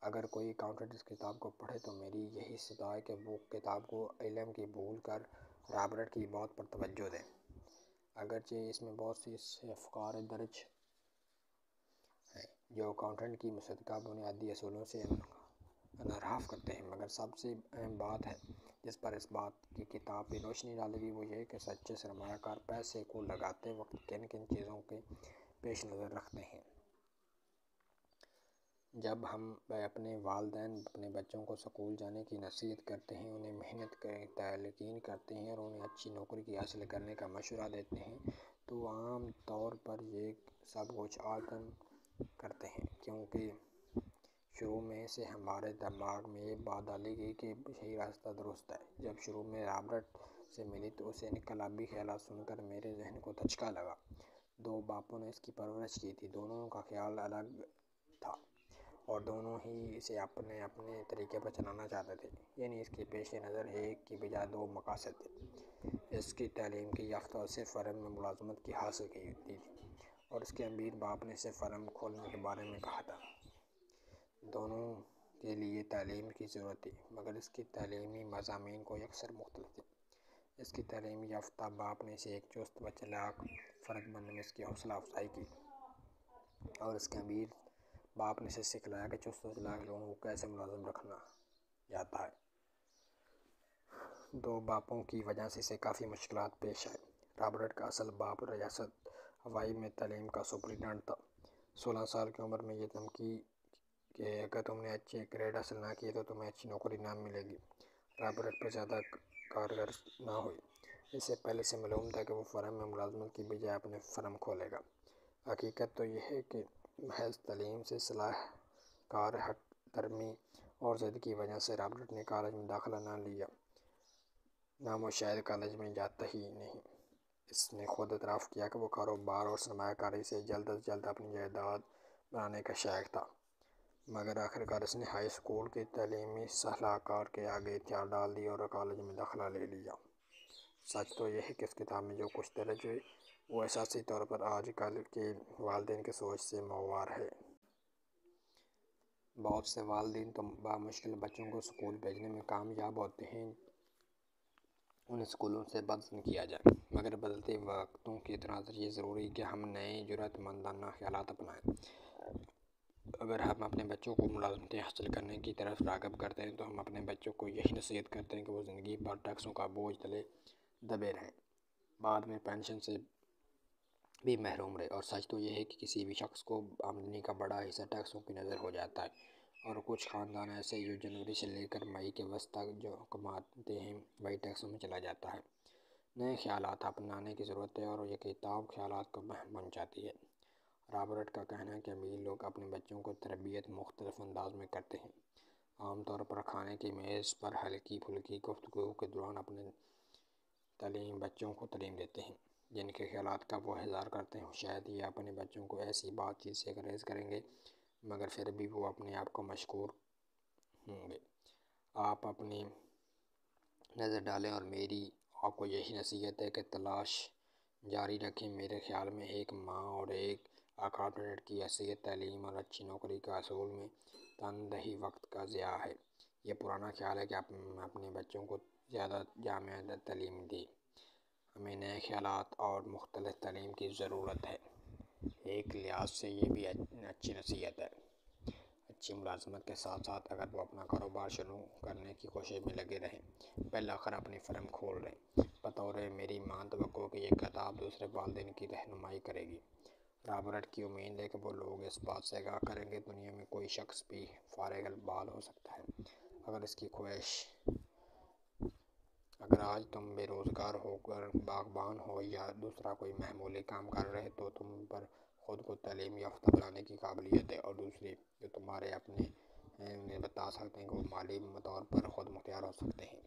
اگر کوئی اکاؤنٹنٹ اس کتاب کو پڑھے تو میری یہی صدا ہے کہ وہ کتاب کو علم کی بھول کر رابرٹ کی موت پر توجہ دیں۔ اگرچہ اس میں بہت سی ایسے افکار درج ہیں جو اکاؤنٹنٹ کی مصدقہ بنیادی اصولوں سے انحراف کرتے ہیں، مگر سب سے اہم بات ہے جس پر اس بات کی کتاب بھی روشنی ڈالے گی وہ یہ کہ سچے سرمایہ کار پیسے کو لگاتے وقت کن کن چیزوں کے پیش نظر رکھتے ہیں۔ جب ہم اپنے والدین اپنے بچوں کو سکول جانے کی نصیحت کرتے ہیں، انہیں محنت کی تلقین کرتے ہیں اور انہیں اچھی نوکری کی حاصل کرنے کا مشورہ دیتے ہیں تو عام طور پر یہ سب کچھ عدم کرتے ہیں، کیونکہ شروع میں سے ہمارے دماغ میں یہ بات ڈالی گئی کہ یہی راستہ درست ہے۔ جب شروع میں رابرٹ سے ملی تو اسے انقلابی خیالات سن کر میرے ذہن کو دھچکا لگا۔ 2 باپوں نے اس کی پرورش کی تھی، دونوں کا خیال الگ تھا اور دونوں ہی اسے اپنے اپنے طریقے پر چلانا چاہتے تھے، یعنی اس کے پیش نظر ایک کی بجائے 2 مقاصد تھے۔ اس کی تعلیم کی یافتہ اسے فرم میں ملازمت کی حاصل کی تھی اور اس کے امیر باپ نے اسے فرم کھولنے کے بارے میں کہا تھا۔ دونوں کے لیے تعلیم کی ضرورت تھی، مگر اس کی تعلیمی مضامین کو یکسر مختلف تھے۔ اس کی تعلیم یافتہ باپ نے اسے ایک چست و چالاک فرد بننے میں اس کی حوصلہ افزائی کی اور اس کے امیر باپ نے اسے سکھلایا کہ چست و چالاک لوگوں کو کیسے ملازم رکھنا جاتا ہے۔ 2 باپوں کی وجہ سے اسے کافی مشکلات پیش آئے۔ رابرٹ کا اصل باپ ریاست ہوائی میں تعلیم کا سپرنٹنڈنٹ تھا۔ 16 سال کی عمر میں یہ دھمکی کہ اگر تم نے اچھے گریڈ حاصل نہ کیے تو تمہیں اچھی نوکری نہ ملے گی، رابرٹ پر زیادہ کارگر نہ ہوئی۔ اسے پہلے سے معلوم تھا کہ وہ فرم میں ملازمت کی بجائے اپنے فرم کھولے گا۔ حقیقت تو یہ ہے کہ محض تعلیم سے صلاح کار ہٹ درمی اور ضد کی وجہ سے رابرٹ نے کالج میں داخلہ نہ لیا۔ وہ شاید کالج میں جاتا ہی نہیں۔ اس نے خود اعتراف کیا کہ وہ کاروبار اور سرمایہ کاری سے جلد از جلد اپنی جائیداد بنانے کا شائق تھا، مگر آخرکار اس نے ہائی اسکول کے تعلیمی صلاح کار کے آگے ہتھیار ڈال دیے اور کالج میں داخلہ لے لیا۔ سچ تو یہ ہے کہ اس کتاب میں جو کچھ درج ہے وہ اساسی طور پر آج کل کے والدین کی سوچ سے ماورا ہے۔ بہت سے والدین تو بامشکل بچوں کو اسکول بھیجنے میں کامیاب ہوتے ہیں ان اسکولوں سے بدزن کیا جائے، مگر بدلتے وقتوں کے تناظر یہ ضروری کہ ہم نئے جرأت مندانہ خیالات اپنائیں۔ اگر ہم اپنے بچوں کو ملازمتیں حاصل کرنے کی طرف راغب کرتے ہیں تو ہم اپنے بچوں کو یہی نصیحت کرتے ہیں کہ وہ زندگی بھر ٹیکسوں کا بوجھ تلے دبے رہیں، بعد میں پینشن سے بھی محروم رہے۔ اور سچ تو یہ ہے کہ کسی بھی شخص کو آمدنی کا بڑا حصہ ٹیکسوں کی نظر ہو جاتا ہے، اور کچھ خاندان ایسے جو جنوری سے لے کر مئی کے وسط تک جو کماتے ہیں وہی ٹیکسوں میں چلا جاتا ہے۔ نئے خیالات اپنانے کی ضرورت ہے اور یہ کتاب خیالات کو بہم پہنچاتی ہے۔ رابرٹ کا کہنا ہے کہ امیر لوگ اپنے بچوں کو تربیت مختلف انداز میں کرتے ہیں۔ عام طور پر کھانے کی میز پر ہلکی پھلکی گفتگو کے دوران اپنے بچوں کو تعلیم دیتے ہیں، جن کے خیالات کا وہ اظہار کرتے ہیں۔ شاید یہ اپنے بچوں کو ایسی بات چیت سے گریز کریں گے، مگر پھر بھی وہ اپنے آپ کو مشکور ہوں گے۔ آپ اپنی نظر ڈالیں اور میری آپ کو یہی نصیحت ہے کہ تلاش جاری رکھیں۔ میرے خیال میں ایک ماں اور ایک اکاؤنٹنٹ کی حیثیت تعلیم اور اچھی نوکری کا حصول میں تندہی وقت کا ضیاع ہے۔ یہ پرانا خیال ہے کہ آپ اپنے بچوں کو زیادہ جامع تعلیم دیں۔ ہمیں نئے خیالات اور مختلف تعلیم کی ضرورت ہے۔ ایک لحاظ سے یہ بھی اچھی نصیحت ہے۔ اچھی ملازمت کے ساتھ ساتھ اگر وہ اپنا کاروبار شروع کرنے کی کوشش میں لگے رہیں، بالآخر اپنی فرم کھول لیں۔ بطور میری ماں توقع کہ یہ کتاب دوسرے والدین کی رہنمائی کرے گی۔ رابرٹ کی امید ہے کہ وہ لوگ اس بات سے آگاہ کریں کہ دنیا میں کوئی شخص بھی فارغ البال ہو سکتا ہے اگر اس کی خواہش۔ اگر آج تم بے روزگار ہو کر باغبان ہو یا دوسرا کوئی معمولی کام کر رہے تو تم پر خود کو تعلیم یافتہ بنانے کی قابلیت ہے، اور دوسرے جو تمہارے اپنے ہیں انہیں بتا سکتے ہیں کہ وہ مالی طور پر خود مختار ہو سکتے ہیں۔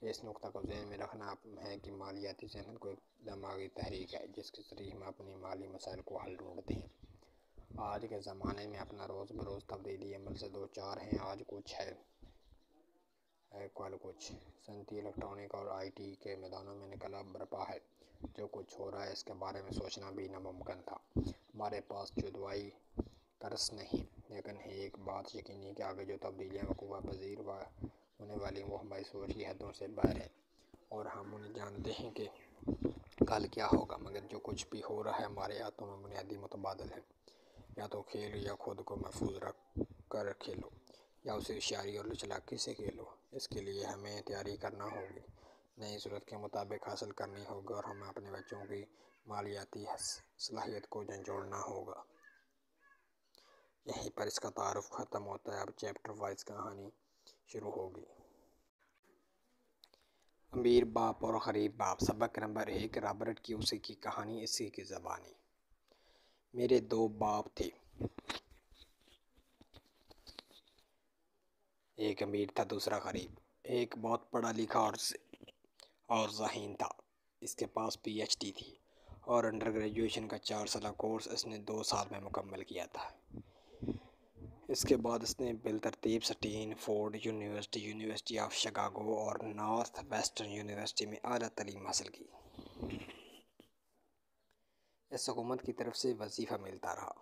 اس نقطہ کو ذہن میں رکھنا ہے کہ مالیاتی ذہن کو ایک دماغی تحریک ہے جس کے ذریعے ہم اپنی مالی مسائل کو حل ڈھونڈتے ہیں۔ آج کے زمانے میں اپنا روز بروز تبدیلی عمل سے دو چار ہیں۔ آج کچھ ہے کل کچھ۔ صنعتی الیکٹرانک اور آئی ٹی کے میدانوں میں انقلاب برپا ہے۔ جو کچھ ہو رہا ہے اس کے بارے میں سوچنا بھی ناممکن تھا۔ ہمارے پاس جدوائی کرس نہیں، لیکن ایک بات یقینی ہے کہ آگے جو تبدیلیاں وقوع پذیر ہونے والی وہ ہماری سوچ کی حدوں سے باہر ہیں، اور ہم انہیں جانتے ہیں کہ کل کیا ہوگا، مگر جو کچھ بھی ہو رہا ہے ہمارے ہاتھوں میں بنیادی متبادل ہیں۔ یا تو کھیلو یا خود کو محفوظ رکھ کر کھیلو، یا اسے ہوشیاری اور چالاکی سے کھیلو۔ اس کے لیے ہمیں تیاری کرنا ہوگی، نئی ضرورت کے مطابق حاصل کرنی ہوگی، اور ہمیں اپنے بچوں کی مالیاتی صلاحیت کو جھنجھوڑنا ہوگا۔ یہیں پر اس کا تعارف ختم ہوتا ہے، اب چیپٹر وائز کہانی شروع ہوگی۔ امیر باپ اور غریب باپ۔ سبق نمبر 1، رابرٹ کیوساکی کی کہانی، اسی کی زبانی۔ میرے 2 باپ تھے، ایک امیر تھا دوسرا غریب۔ ایک بہت پڑھا لکھا اور ذہین تھا۔ اس کے پاس PhD تھی اور انڈر گریجویشن کا 4 سالہ کورس اس نے 2 سال میں مکمل کیا تھا۔ اس کے بعد اس نے بالترتیب Stanford University, University of Chicago اور نارتھ ویسٹرن یونیورسٹی میں اعلیٰ تعلیم حاصل کی۔ اس حکومت کی طرف سے وظیفہ ملتا رہا۔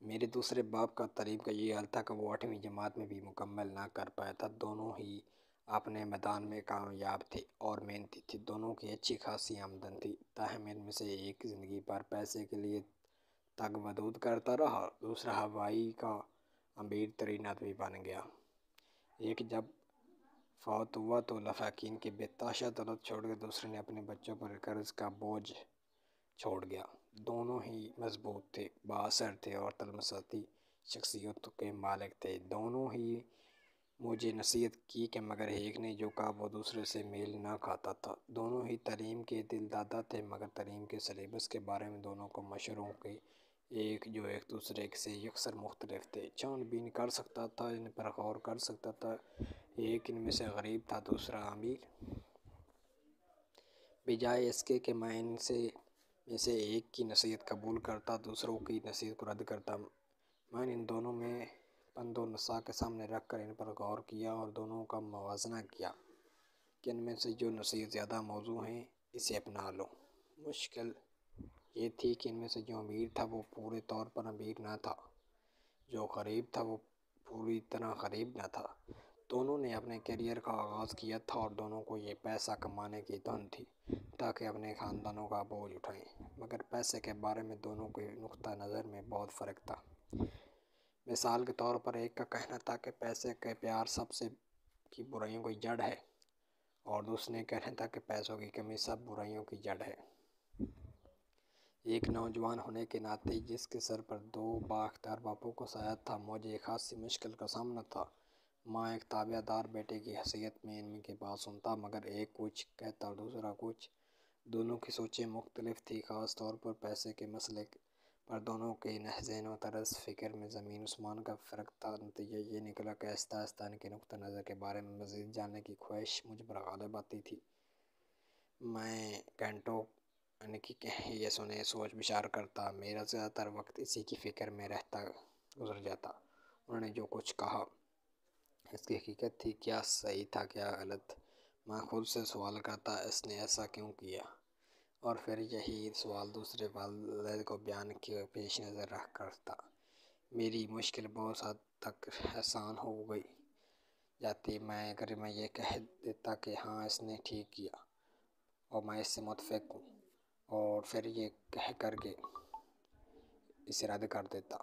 میرے دوسرے باپ کا تعلیم کا یہ حال تھا کہ وہ 8ویں جماعت میں بھی مکمل نہ کر پایا تھا۔ دونوں ہی اپنے میدان میں کامیاب تھے اور محنتی تھے، دونوں کی اچھی خاصی آمدن تھی۔ تاہم ان میں سے ایک زندگی بھر پیسے کے لیے تگ و دو کرتا رہا، دوسرا ہوائی کا امیر ترین آدمی بن گیا۔ ایک جب فوت ہوا تو لفاقین کے بتاشا دولت چھوڑ کے دوسرے نے اپنے بچوں پر قرض کا بوجھ چھوڑ گیا۔ دونوں ہی مضبوط تھے، بااثر تھے اور تلمساتی شخصیت کے مالک تھے۔ دونوں ہی مجھے نصیحت کی کہ مگر ایک نے جو کہا وہ دوسرے سے میل نہ کھاتا تھا۔ دونوں ہی تعلیم کے دل دادا تھے مگر تعلیم کے سلیبس کے بارے میں دونوں کو مشوروں کے ایک دوسرے سے یکسر مختلف تھے۔ چھان بین کر سکتا تھا، ان پر غور کر سکتا تھا۔ ایک ان میں سے غریب تھا، دوسرا امیر۔ بجائے اس کے کہ میں ان میں سے ایک کی نصیحت قبول کرتا، دوسروں کی نصیحت کو رد کرتا، میں نے ان دونوں میں پند و نصیحت کے سامنے رکھ کر ان پر غور کیا اور دونوں کا موازنہ کیا کہ ان میں سے جو نصیحت زیادہ موزوں ہے اسے اپنا لوں۔ مشکل یہ تھی کہ ان میں سے جو امیر تھا وہ پورے طور پر امیر نہ تھا، جو غریب تھا وہ پوری طرح غریب نہ تھا۔ دونوں نے اپنے کیریئر کا آغاز کیا تھا اور دونوں کو یہ پیسہ کمانے کی دھن تھی تاکہ اپنے خاندانوں کا بوجھ اٹھائیں، مگر پیسے کے بارے میں دونوں کے نقطہ نظر میں بہت فرق تھا۔ مثال کے طور پر ایک کا کہنا تھا کہ پیسے کے پیار سب سے کی برائیوں کی جڑ ہے اور دوسرے نے کہنا تھا کہ پیسوں کی کمی سب برائیوں کی جڑ ہے۔ ایک نوجوان ہونے کے ناطے جس کے سر پر 2 بااختیار باپوں کا سایہ تھا، مجھے ایک خاصی مشکل کا سامنا تھا۔ ماں ایک تابع دار بیٹے کی حیثیت میں ان کی بات سنتا، مگر ایک کچھ کہتا اور دوسرا کچھ۔ دونوں کی سوچیں مختلف تھیں، خاص طور پر پیسے کے مسئلے پر دونوں کے ذہن و طرز فکر میں زمین آسمان کا فرق تھا۔ نتیجہ یہ نکلا کہ آہستہ آہستہ ان کے نقطہ نظر کے بارے میں مزید جاننے کی خواہش مجھ پر غالب آتی تھی۔ میں گھنٹوں ان کی یہ سنے سوچ بچار کرتا، میرا زیادہ تر وقت اسی کی فکر میں رہتا گزر جاتا۔ انہوں نے جو کچھ کہا اس کی حقیقت تھی، کیا صحیح تھا کیا غلط؟ میں خود سے سوال کرتا، اس نے ایسا کیوں کیا؟ اور پھر یہی سوال دوسرے والد کو بیان کے پیش نظر رکھ کرتا۔ میری مشکل بہت حد تک آسان ہو جاتی اگر میں یہ کہہ دیتا کہ ہاں اس نے ٹھیک کیا اور میں اس سے متفق ہوں، اور پھر یہ کہہ کر کے اسے رد کر دیتا۔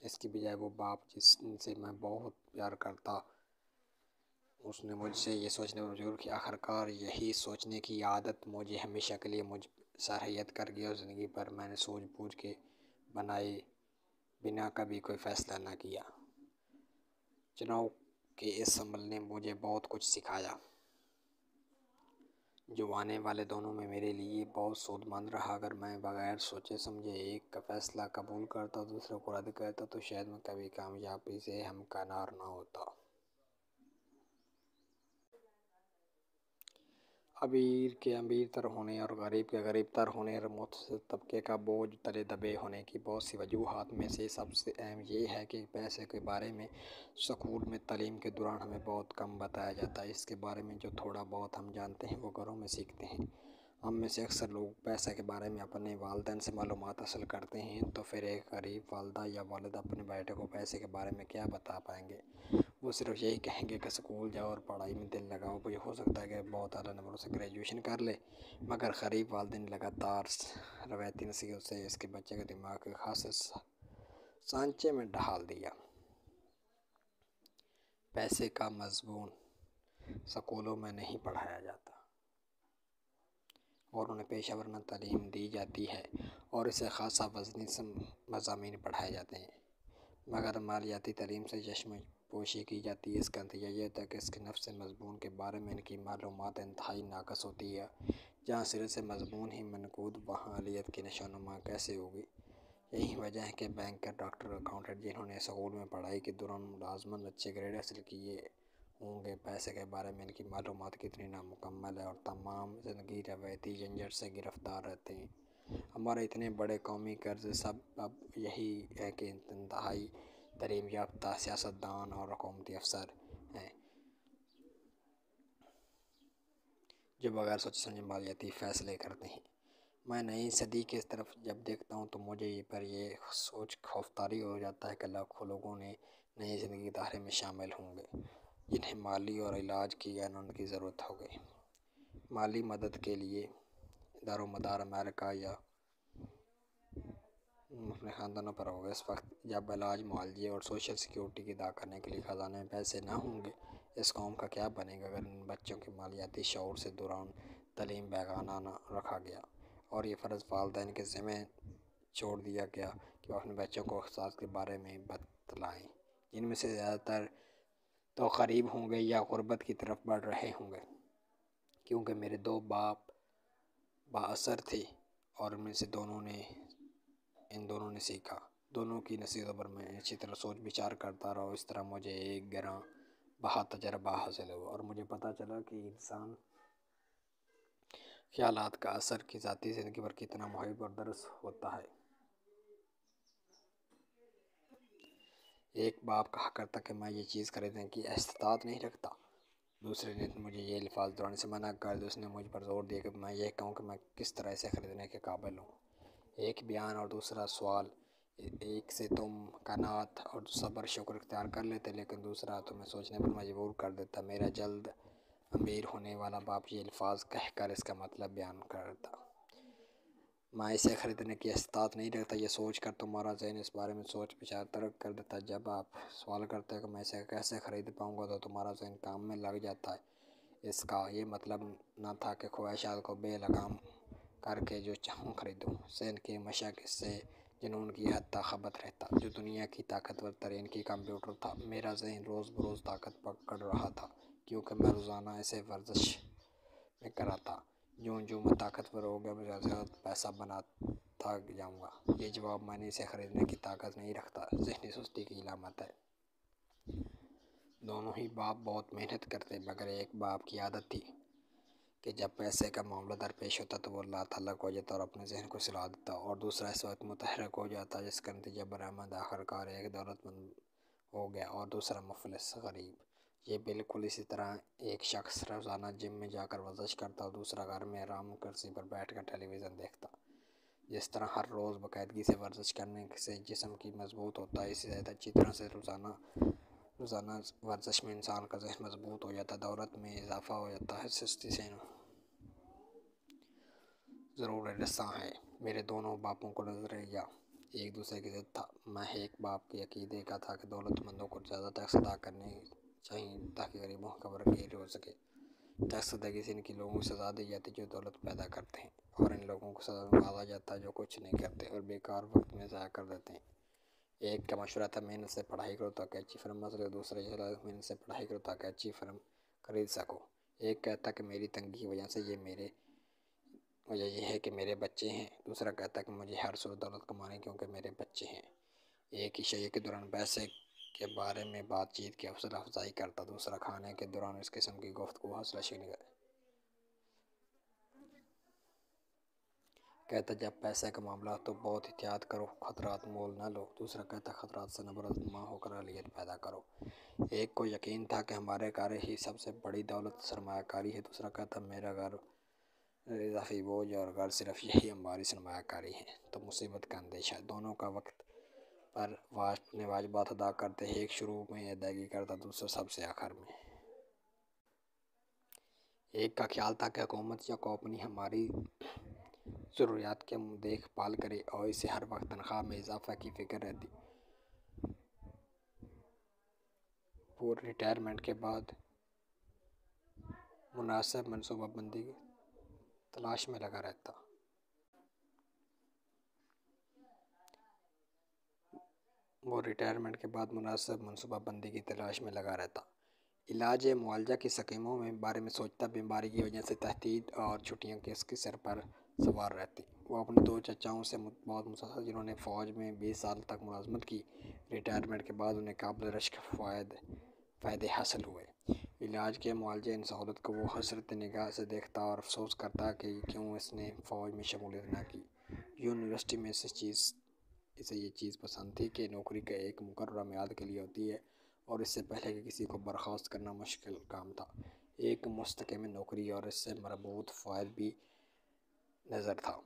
اس کی بجائے وہ باپ جس سے میں بہت پیار کرتا، اس نے مجھ سے یہ سوچنے پر مجبور کیا۔ آخرکار یہی سوچنے کی عادت مجھے ہمیشہ کے لیے مجھ سرحیت کر گئی اور زندگی پر میں نے سوچ بوجھ کے بنائے بنا کبھی کوئی فیصلہ نہ کیا۔ چناؤ کے اس عمل نے مجھے بہت کچھ سکھایا جو آنے والے دنوں میں میرے لیے بہت سود مند رہا۔ اگر میں بغیر سوچے سمجھے ایک کا فیصلہ قبول کرتا اور دوسرے کو رد کرتا تو شاید میں کبھی کامیابی سے ہمکنار نہ ہوتا۔ امیر کے امیر تر ہونے اور غریب کے غریب تر ہونے اور متوسط طبقے کا بوجھ تلے دبے ہونے کی بہت سی وجوہات میں سے سب سے اہم یہ ہے کہ پیسے کے بارے میں اسکول میں تعلیم کے دوران ہمیں بہت کم بتایا جاتا ہے۔ اس کے بارے میں جو تھوڑا بہت ہم جانتے ہیں وہ گھروں میں سیکھتے ہیں۔ ہم میں سے اکثر لوگ پیسے کے بارے میں اپنے والدین سے معلومات حاصل کرتے ہیں، تو پھر ایک غریب والدہ یا والد اپنے بیٹے کو پیسے کے بارے میں کیا بتا پائیں گے؟ وہ صرف یہی کہیں گے کہ اسکول جاؤ اور پڑھائی میں دل لگاؤ۔ وہ ہو سکتا ہے کہ بہت اعلیٰ نمبروں سے گریجویشن کر لے، مگر غریب والدین لگاتار روایتی نصیحت سے اس کے بچے کے دماغ کے خاصے سانچے میں ڈھال دیا۔ پیسے کا مضمون اسکولوں میں نہیں پڑھایا جاتا اور انہیں پیشہ ورانہ تعلیم دی جاتی ہے اور اسے خاصا وزنی مضامین پڑھائے جاتے ہیں، مگر مالیاتی تعلیم سے چشم پوشی کی جاتی ہے۔ اس کا نتیجہ یہ ہوتا ہے کہ اس کے نفس مضمون کے بارے میں ان کی معلومات انتہائی ناقص ہوتی ہے۔ جہاں سرے سے مضمون ہی منقود، وہاں اہلیت کی نشوونما کیسے ہوگی؟ یہی وجہ ہے کہ بینکر، ڈاکٹر، اکاؤنٹنٹ جنہوں نے اسکول میں پڑھائی کے دوران ملازماً اچھے گریڈ حاصل کیے ہوں گے، پیسے کے بارے میں ان کی معلومات کتنی نامکمل ہے، اور تمام زندگی روایتی جھنجھٹ سے گرفتار رہتے ہیں۔ ہمارے اتنے بڑے قومی قرض سبب یہی ہے کہ انتہائی تعلیم یافتہ سیاستدان اور حکومتی افسر ہیں جو بغیر سوچے سمجھے مالیاتی فیصلے کرتے ہیں۔ میں نئی صدی کی طرف جب دیکھتا ہوں تو مجھے یہ سوچ خوفطاری ہو جاتا ہے کہ لاکھوں لوگوں نے نئی زندگی کے دائرے میں شامل ہوں گے جنہیں مالی اور علاج کی قانون کی ضرورت ہوگی۔ مالی مدد کے لیے دار و مدار امریکہ یا اپنے خاندانوں پر ہوگا۔ اس وقت جب علاج، معالجے اور سوشل سیکیورٹی کی ادا کرنے کے لیے خزانے میں پیسے نہ ہوں گے، اس قوم کا کیا بنے گا؟ اگر ان بچوں کے مالیاتی شعور سے دوران تعلیم بیگانہ نہ رکھا گیا اور یہ فرض والدین کے ذمہ چھوڑ دیا گیا کہ وہ اپنے بچوں کو اقتصاد کے بارے میں بتلائیں، جن میں سے زیادہ تر تو غریب ہوں گے یا غربت کی طرف بڑھ رہے ہوں گے، کیونکہ میرے دو باپ بااثر تھے اور ان میں سے ان دونوں نے سیکھا۔ دونوں کی نصیحتوں پر میں اچھی طرح سوچ بچار کرتا رہا، اس طرح مجھے ایک گراں بہا تجربہ حاصل ہوا اور مجھے پتہ چلا کہ انسان خیالات کا اثر کی ذاتی زندگی پر کتنا محیط اور درس ہوتا ہے۔ ایک باپ کہا کرتا کہ میں یہ چیز خریدنے کی استطاعت نہیں رکھتا، دوسرے نے مجھے یہ الفاظ دہرانے سے منع کر دیا۔ اس نے مجھ پر زور دیا کہ میں یہ کہوں کہ میں کس طرح اسے خریدنے کے قابل ہوں۔ ایک بیان اور دوسرا سوال، ایک سے تم قناعت اور صبر شکر اختیار کر لیتے، لیکن دوسرا تمہیں سوچنے پر مجبور کر دیتا۔ میرا جلد امیر ہونے والا باپ یہ الفاظ کہہ کر اس کا مطلب بیان کرتا: میں اسے خریدنے کی استطاعت نہیں رکھتا۔ یہ سوچ کر تمہارا ذہن اس بارے میں سوچ بچار ترک کر دیتا۔ جب آپ سوال کرتے ہو کہ میں اسے کیسے خرید پاؤں گا تو تمہارا ذہن کام میں لگ جاتا ہے۔ اس کا یہ مطلب نہ تھا کہ خواہشات کو بے لگام کر کے جو چاہوں خریدوں۔ ذہن کی مشق اس سے جنون کی حد تک خبت رہتا۔ جو دنیا کی طاقتور ترین کی کمپیوٹر تھا، میرا ذہن روز بروز طاقت پکڑ رہا تھا، کیونکہ میں روزانہ اسے ورزش میں کراتا۔ جوں جوں میں طاقتور ہو گیا، میں زیادہ پیسہ بناتا جاؤں گا۔ یہ جواب میں نے اسے خریدنے کی طاقت نہیں رکھتا ذہنی سستی کی علامت ہے۔ دونوں ہی باپ بہت محنت کرتے، مگر ایک باپ کی عادت تھی کہ جب پیسے کا معاملہ درپیش ہوتا تو وہ لاتعلق ہو جاتا اور اپنے ذہن کو سلا دیتا، اور دوسرا اس وقت متحرک ہو جاتا جس کا نتیجہ برآمد آخرکار ایک دولت مند ہو گیا اور دوسرا مفلس غریب۔ یہ بالکل اسی طرح ایک شخص روزانہ جم میں جا کر ورزش کرتا اور دوسرا گھر میں آرام کرسی پر بیٹھ کر ٹیلی ویژن دیکھتا۔ جس طرح ہر روز باقاعدگی سے ورزش کرنے سے جسم کی مضبوط ہوتا ہے، اسی طرح اچھی طرح سے روزانہ ورزش میں انسان کا ذہن مضبوط ہو جاتا ہے، دولت میں اضافہ ہو جاتا ہے۔ سستی سے ضرور رساں ہے۔ میرے دونوں باپوں کا نظریہ ایک دوسرے کی ضد تھا۔ میں ایک باپ کے عقیدے کا تھا کہ دولت مندوں کو زیادہ ٹیکس ادا کرنے چاہیے تاکہ غریبوں کا برگیر ہو سکے۔ ٹیکس ادائیگی سے ان کی لوگوں کو سزا دی جاتی جو دولت پیدا کرتے ہیں، اور ان لوگوں کو سزا میں نوازا جاتا ہے جو کچھ نہیں کرتے اور بیکار وقت میں ضائع کر دیتے ہیں۔ ایک کا مشورہ تھا محنت سے پڑھائی کرو تاکہ اچھی فرم حاصل ہو، دوسرا یہ صلاح محنت سے پڑھائی کرو تاکہ اچھی فرم خرید سکو۔ ایک کہتا کہ میری تنگی کی وجہ یہ ہے کہ میرے بچے ہیں، دوسرا کہتا کہ مجھے ہر صورت دولت کمانی کیونکہ میرے بچے ہیں۔ ایک ہی شے کے دوران پیسے کے بارے میں بات چیت کی حوصلہ افزائی کرتا، دوسرا کھانے کے دوران اس قسم کی گفتگو حوصلہ شکنی کہتا جب پیسے کا معاملہ تو بہت احتیاط کرو، خطرات مول نہ لو، دوسرا کہتا خطرات سے نبرد ماں ہو کر اہلیت پیدا کرو۔ ایک کو یقین تھا کہ ہمارے گھر ہی سب سے بڑی دولت سرمایہ کاری ہے، دوسرا کہتا میرا گھر اضافی بوجھ اور گھر صرف یہی ہماری سرمایہ کاری ہے۔ تو مصیبت کا اندیشہ، دونوں کا وقت پر اپنے واجبات ادا کرتے، ایک شروع میں ادائیگی کرتا، دوسرا سب سے آخر میں۔ ایک کا خیال تھا کہ حکومت یا کمپنی ہماری ضروریات کی دیکھ بھال کرے اور اسے ہر وقت تنخواہ میں اضافہ کی فکر رہتی۔ وہ ریٹائرمنٹ کے بعد مناسب منصوبہ بندی کی تلاش میں لگا رہتا۔ علاج معالجہ کی اسکیموں کے بارے میں سوچتا، بیماری کی وجہ سے تحدید اور چھٹیاں اس کے سر پر سوار رہتی۔ وہ اپنے دو چچاؤں سے بہت متاثر جنہوں نے فوج میں 20 سال تک ملازمت کی، ریٹائرمنٹ کے بعد انہیں قابل رشک فائدے حاصل ہوئے۔ علاج کے معالجے ان سہولت کو وہ حسرت نگاہ سے دیکھتا اور افسوس کرتا کہ کیوں اس نے فوج میں شمولیت نہ کی۔ یونیورسٹی میں اسے یہ چیز پسند تھی کہ نوکری کا ایک مقررہ میعاد کے لیے ہوتی ہے اور اس سے پہلے کہ کسی کو برخاست کرنا مشکل کام تھا۔ ایک مستحکم نوکری اور اس سے مربوط فوائد بھی نظر تھا۔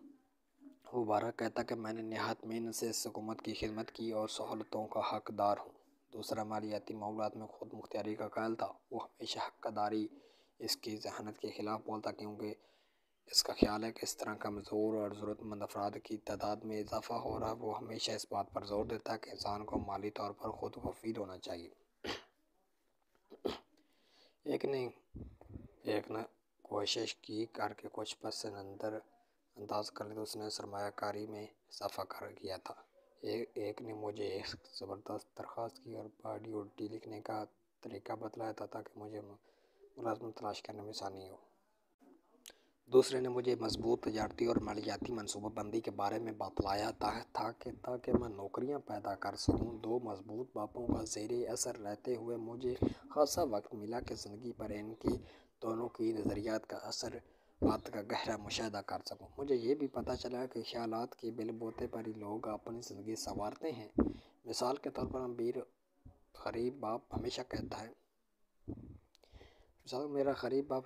وہ بارہ کہتا کہ میں نے نہایت محنت سے اس حکومت کی خدمت کی اور سہولتوں کا حقدار ہوں۔ دوسرا مالیاتی معاملات میں خود مختاری کا قائل تھا۔ وہ ہمیشہ حقداری اس کی ذہانت کے خلاف بولتا کیونکہ اس کا خیال ہے کہ اس طرح کمزور اور ضرورت مند افراد کی تعداد میں اضافہ ہو رہا ہے۔ وہ ہمیشہ اس بات پر زور دیتا ہے کہ انسان کو مالی طور پر خود مفید ہونا چاہیے۔ ایک نے کوشش کی کر کے کچھ پس انداز کر لی تو اس نے سرمایہ کاری میں اضافہ کیا تھا۔ ایک نے مجھے ایک زبردست درخواست کی اور باڈی اڈی لکھنے کا طریقہ بتلایا تھا تاکہ مجھے ملازمت تلاش کرنے میں آسانی ہو۔ دوسرے نے مجھے مضبوط تجارتی اور مالیاتی منصوبہ بندی کے بارے میں بتلایا تھا تاکہ میں نوکریاں پیدا کر سکوں۔ دو مضبوط باتوں کا زیر اثر رہتے ہوئے مجھے خاصا وقت ملا کہ زندگی پر ان کی دونوں کی نظریات کا اثرات کا گہرا مشاہدہ کر سکوں۔ مجھے یہ بھی پتہ چلا کہ خیالات کے بل بوتے پر ہی لوگ اپنی زندگی سنوارتے ہیں۔ مثال کے طور پر میرا غریب باپ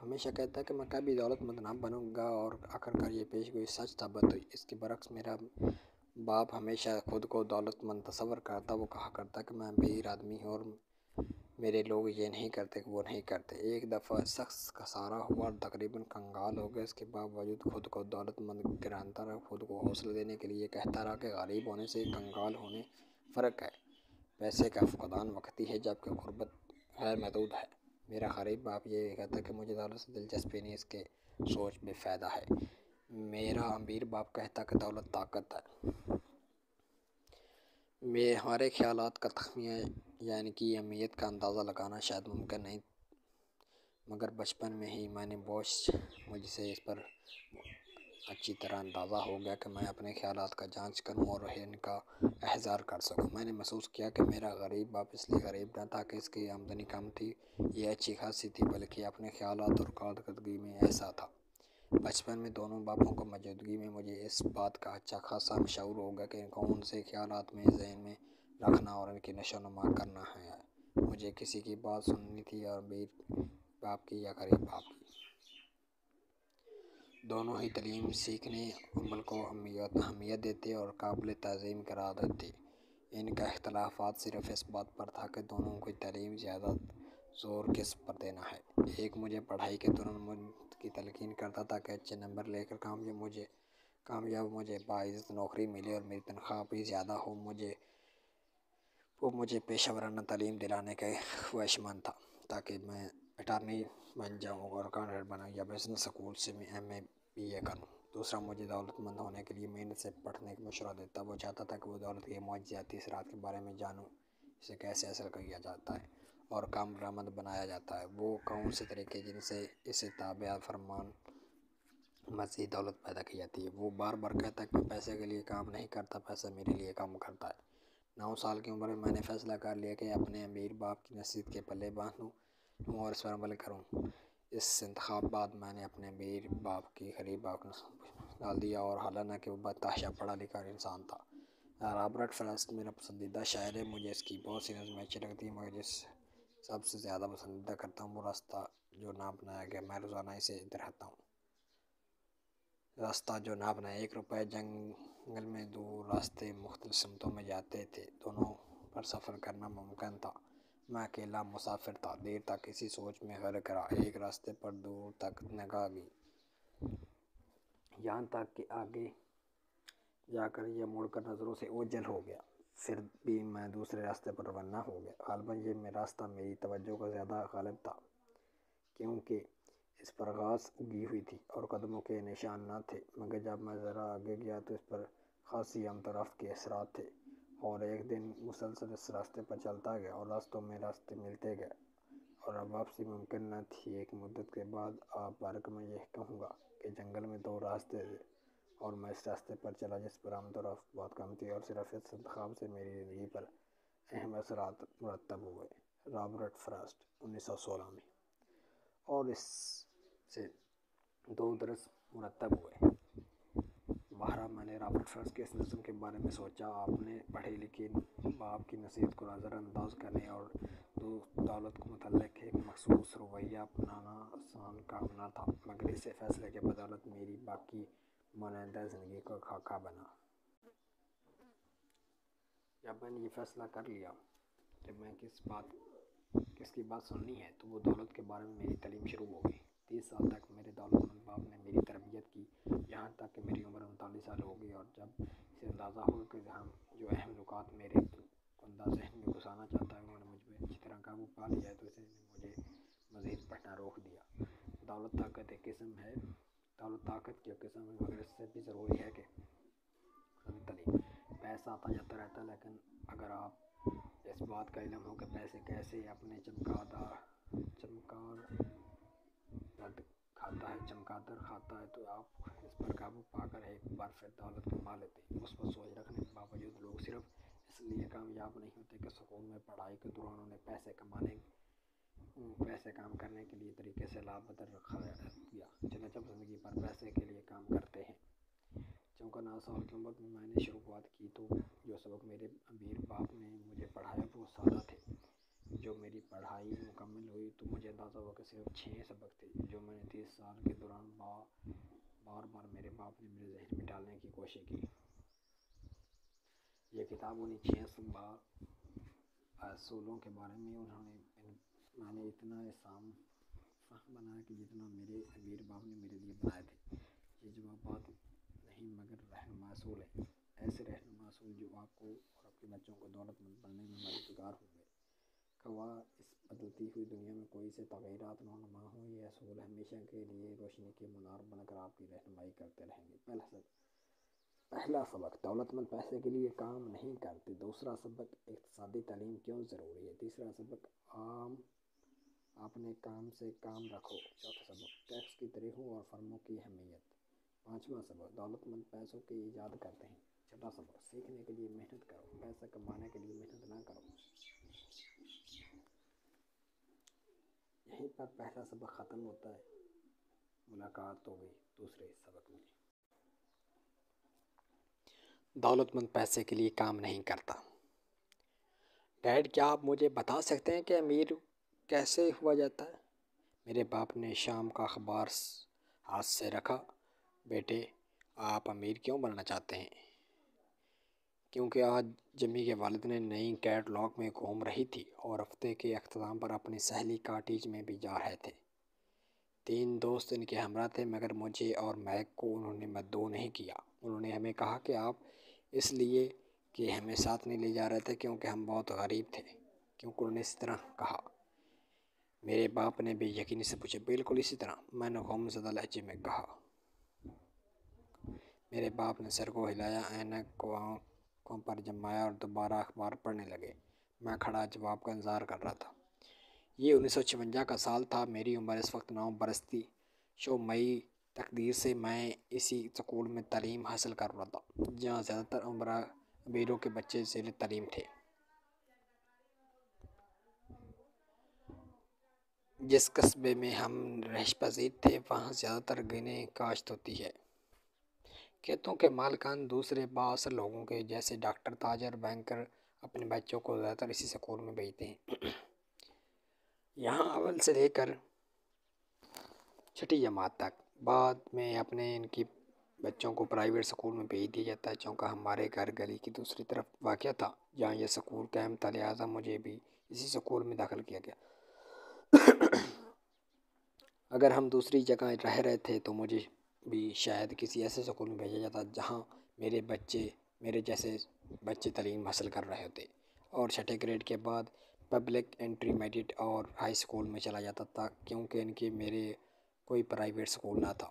ہمیشہ کہتا ہے کہ میں کبھی دولت مند نہ بنوں گا اور آخرکار یہ پیشگوئی سچ ثابت ہوئی۔ اس کے برعکس میرا باپ ہمیشہ خود کو دولت مند تصور کرتا۔ وہ کہا کرتا کہ میں امیر آدمی ہوں اور میرے لوگ یہ نہیں کرتے کہ وہ نہیں کرتے۔ ایک دفعہ سخت خسارہ ہوا اور تقریباً کنگال ہو گیا۔ اس کے باوجود خود کو دولت مند گراتا رہا۔ خود کو حوصلہ دینے کے لیے کہتا رہا کہ غریب ہونے سے کنگال ہونے فرق ہے۔ پیسے کا فقدان وقتی ہے جبکہ غربت غیر محدود ہے۔ میرا غریب باپ یہ کہتا ہے کہ مجھے دولت سے دلچسپی نہیں، اس کے سوچ بے فائدہ ہے۔ میرا امیر باپ کہتا کہ دولت طاقت ہے۔ ہمارے خیالات کا تخمینہ یا ان کی اہمیت کا اندازہ لگانا شاید ممکن نہیں، مگر بچپن میں ہی مجھ سے اس پر اچھی طرح اندازہ ہو گیا کہ میں اپنے خیالات کا جانچ کروں اور ان کا احتجاج کر سکوں۔ میں نے محسوس کیا کہ میرا غریب باپ اس لیے غریب نہ تھا کہ اس کی آمدنی کم تھی، یہ اچھی خاصی تھی، بلکہ اپنے خیالات اور کارکردگی میں ایسا تھا۔ بچپن میں دونوں باپوں کی موجودگی میں مجھے اس بات کا اچھا خاصا شعور ہو گیا کہ کون سے خیالات میں ذہن میں رکھنا اور ان کی نشو و نما کرنا ہے۔ مجھے کسی کی بات سننی تھی، اور امیر باپ کی یا غریب باپ کی۔ دونوں ہی تعلیم سیکھنے عمل کو اہمیت دیتے اور قابل تعظیم قرار دیتے۔ ان کا اختلافات صرف اس بات پر تھا کہ دونوں کو تعلیم زیادہ زور کس پر دینا ہے۔ ایک مجھے پڑھائی کے دوران کی تلقین کرتا تھا کہ اچھے نمبر لے کر کامیاب مجھے باعزت نوکری ملے اور میری تنخواہ بھی زیادہ ہو۔ وہ مجھے پیشہ ورانہ تعلیم دلانے کا خواہشمند تھا تاکہ میں اٹارنی بن جاؤں اور اکاؤنٹنٹ بنوں یا بزنس اسکول سے میں ایم اے BA کروں۔ دوسرا مجھے دولت مند ہونے کے لیے محنت سے پڑھنے کا مشورہ دیتا۔ وہ چاہتا تھا کہ وہ دولت کے معجزاتی اثرات کے بارے میں جانوں، اسے کیسے حاصل کیا جاتا ہے اور کام برآمد بنایا جاتا ہے، وہ کون سے طریقے جن سے اسے تابع فرمان مزید دولت پیدا کی جاتی ہے۔ وہ بار بار کہتا ہے کہ میں پیسے کے لیے کام نہیں کرتا، پیسہ میرے لیے کام کرتا ہے۔ 9 سال کی عمر میں نے فیصلہ کر لیا کہ اپنے امیر باپ کی نصیحت کے پلے باندھوں اور اس پر عمل کروں۔ اس انتخاب بعد میں نے اپنے امیر باپ کی غریب باپ کو ڈال دیا، اور حالانکہ وہ بتحاشا پڑھا لکھا انسان تھا۔ رابرٹ فراسٹ میرا پسندیدہ شاعر ہے۔ مجھے اس کی بہت سی نظمیں اچھی لگتی ہیں، مگر جس سب سے زیادہ پسندیدہ کرتا ہوں وہ راستہ جو نہ اپنایا گیا۔ میں روزانہ اسے دہراتا ہوں۔ راستہ جو نہ اپنایا۔ 1 روپے جنگل میں دور راستے مختلف سمتوں میں جاتے تھے، دونوں پر سفر کرنا ممکن تھا۔ میں اکیلا مسافر تھا، دیر تک اسی سوچ میں غرق رہا۔ ایک راستے پر دور تک نگاہ گئی، یہاں تک کہ آگے جا کر یہ مڑ کر نظروں سے اوجھل ہو گیا۔ پھر بھی میں دوسرے راستے پر روانہ ہو گیا۔ غالباً یہ راستہ میری توجہ کا زیادہ غالب تھا، کیونکہ اس پر گھاس اگی ہوئی تھی اور قدموں کے نشان نہ تھے، مگر جب میں ذرا آگے گیا تو اس پر خاصی آمد و رفت کے اثرات تھے۔ اور ایک دن مسلسل اس راستے پر چلتا گیا اور راستوں میں راستے ملتے گئے اور اب واپسی ممکن نہ تھی۔ ایک مدت کے بعد بارک میں یہ کہوں گا کہ جنگل میں 2 راستے تھے اور میں اس راستے پر چلا جس پر آمد و رفت بہت کم تھی، اور صرف اس انتخاب سے میری زندگی پر اہم اثرات مرتب ہوئے۔ رابرٹ فراسٹ 1916 میں۔ اور اس سے 2 درس مرتب ہوئے۔ بہرحال میں نے رابرٹ فرسٹ کے اس نظم کے بارے میں سوچا۔ آپ نے پڑھے لکھے باپ کی نصیحت کو نظر انداز کرنے اور دولت کو متعلق ایک مخصوص رویہ اپنانا آسان کام نہ تھا، مگر اس فیصلے کے بدولت میری باقی مانندہ زندگی کا خاکہ بنا۔ جب میں نے یہ فیصلہ کر لیا کہ میں کس کی بات سننی ہے تو وہ دولت کے بارے میں میری تعلیم شروع ہو گئی۔ 30 سال تک میرے دولت مند باپ نے میری تربیت کی، یہاں تک کہ میری عمر 39 سال ہو گئی، اور جب اسے اندازہ ہوا کہ ہم جو اہم نکات میرے کندہ ذہن میں گھسانا چاہتا ہے انہوں نے مجھ میں اچھی طرح قابو پا لیا ہے، تو اس نے مجھے مزید پڑھنا روک دیا۔ دولت طاقت کی قسم ہے مگر اس سے بھی ضروری ہے کہ تعلیم۔ پیسہ آتا جاتا رہتا ہے، لیکن اگر آپ اس بات کا علم ہو کہ پیسے کیسے اپنے چمکادر کھاتا ہے، تو آپ اس پر قابو پا کر ایک بار پھر دولت کما لیتے ہیں۔ مثبت سوچ رکھنے کے باوجود لوگ صرف اس لیے کامیاب نہیں ہوتے کہ سکول میں پڑھائی کے دوران انہیں پیسے کام کرنے کے لیے طریقے سے لا بدل رکھا گیا، چنانچہ زندگی پر پیسے کے لیے کام کرتے ہیں۔ 54 سال کی عمر میں نے شروعات کی تو جو سبق میرے امیر باپ نے مجھے پڑھایا وہ سادہ تھے۔ جب میری پڑھائی مکمل ہوئی تو مجھے اندازہ ہوا کہ صرف 6 سبق تھے جو میں نے 30 سال کے دوران بار بار میرے باپ نے میرے ذہن میں ڈالنے کی کوشش کی۔ یہ کتاب انہی 6 اصولوں کے بارے میں میں نے اتنا آسان فہم بنایا کہ جتنا میرے امیر باپ نے میرے لیے بنائے تھے۔ یہ جوابات نہیں مگر رہنما اصول ہیں، ایسے رہنما اصول جو آپ کو اور آپ کے بچوں کو دولت مند بننے میں مددگار ہوں گے۔ خواہ اس بدلتی ہوئی دنیا میں کوئی سے تغیرات رونما ہوں، یہ اصول ہمیشہ کے لیے روشنی کے منار بن کر آپ کی رہنمائی کرتے رہیں گے۔ پہلا سبق، دولت مند پیسے کے لیے کام نہیں کرتے۔ دوسرا سبق، اقتصادی تعلیم کیوں ضروری ہے۔ تیسرا سبق، اپنے کام سے کام رکھو۔ چوتھا سبق، ٹیکس کی طریقوں اور فرموں کی اہمیت۔ پانچواں سبق، دولت مند پیسوں کی ایجاد کرتے ہیں۔ چھٹا سبق، سیکھنے کے لیے محنت کرو، پیسہ کمانے کے لیے محنت نہ کرو۔ یہیں پر پہلا سبق ختم ہوتا ہے۔ ملاقات ہوگی دوسرے سبق میں۔ دولت مند پیسے کے لیے کام نہیں کرتا۔ ڈیڈ، کیا آپ مجھے بتا سکتے ہیں کہ امیر کیسے ہوا جاتا ہے؟ میرے باپ نے شام کا اخبار ہاتھ سے رکھا۔ بیٹے، آپ امیر کیوں بننا چاہتے ہیں؟ کیونکہ آج جمی کے والد نے نئی کیٹلاگ میں گھوم رہی تھی اور ہفتے کے اختتام پر اپنی سہیلی کاٹیج میں بھی جا رہے تھے۔ 3 دوست ان کے ہمراہ تھے، مگر مجھے اور میک کو انہوں نے مدعو نہیں کیا۔ انہوں نے ہمیں کہا کہ آپ اس لیے کہ ہمیں ساتھ نہیں لے جا رہے تھے کیونکہ ہم بہت غریب تھے۔ کیوں انہوں نے اس طرح کہا؟ میرے باپ نے بے یقینی سے پوچھا۔ بالکل اسی طرح، میں نے غم زدہ لہجے میں کہا۔ میرے باپ نے سر کو ہلایا، عینک کو آنکھوں پر جمایا اور دوبارہ اخبار پڑھنے لگے۔ میں کھڑا جواب کا انتظار کر رہا تھا۔ یہ 1956 کا سال تھا۔ میری عمر اس وقت 9 برس تھی۔ مئی تقدیر سے میں اسی سکول میں تعلیم حاصل کر رہا تھا جہاں زیادہ تر امیروں کے بچے زیر تعلیم تھے۔ جس قصبے میں ہم رہائش پذیر تھے وہاں زیادہ تر گنے کاشت ہوتی ہے۔ کھیتوں کے مالکان دوسرے بااثر لوگوں کے جیسے ڈاکٹر، تاجر، بینکر اپنے بچوں کو زیادہ تر اسی سکول میں بھیجتے ہیں۔ یہاں اول سے لے کر 6ٹھی جماعت تک۔ بعد میں ان کی بچوں کو پرائیویٹ سکول میں بھیج دیا جاتا ہے۔ چونکہ ہمارے گھر گلی کی دوسری طرف واقع تھا جہاں یہ سکول قائم تھا، لہٰذا مجھے بھی اسی سکول میں داخل کیا گیا۔ اگر ہم دوسری جگہ رہ رہے تھے تو مجھے بھی شاید کسی ایسے سکول میں بھیجا جاتا جہاں میرے جیسے بچے تعلیم حاصل کر رہے ہوتے، اور 6ٹھے گریڈ کے بعد پبلک انٹرمیڈیٹ اور ہائی سکول میں چلا جاتا تھا کیونکہ ان کے میرے کوئی پرائیویٹ سکول نہ تھا۔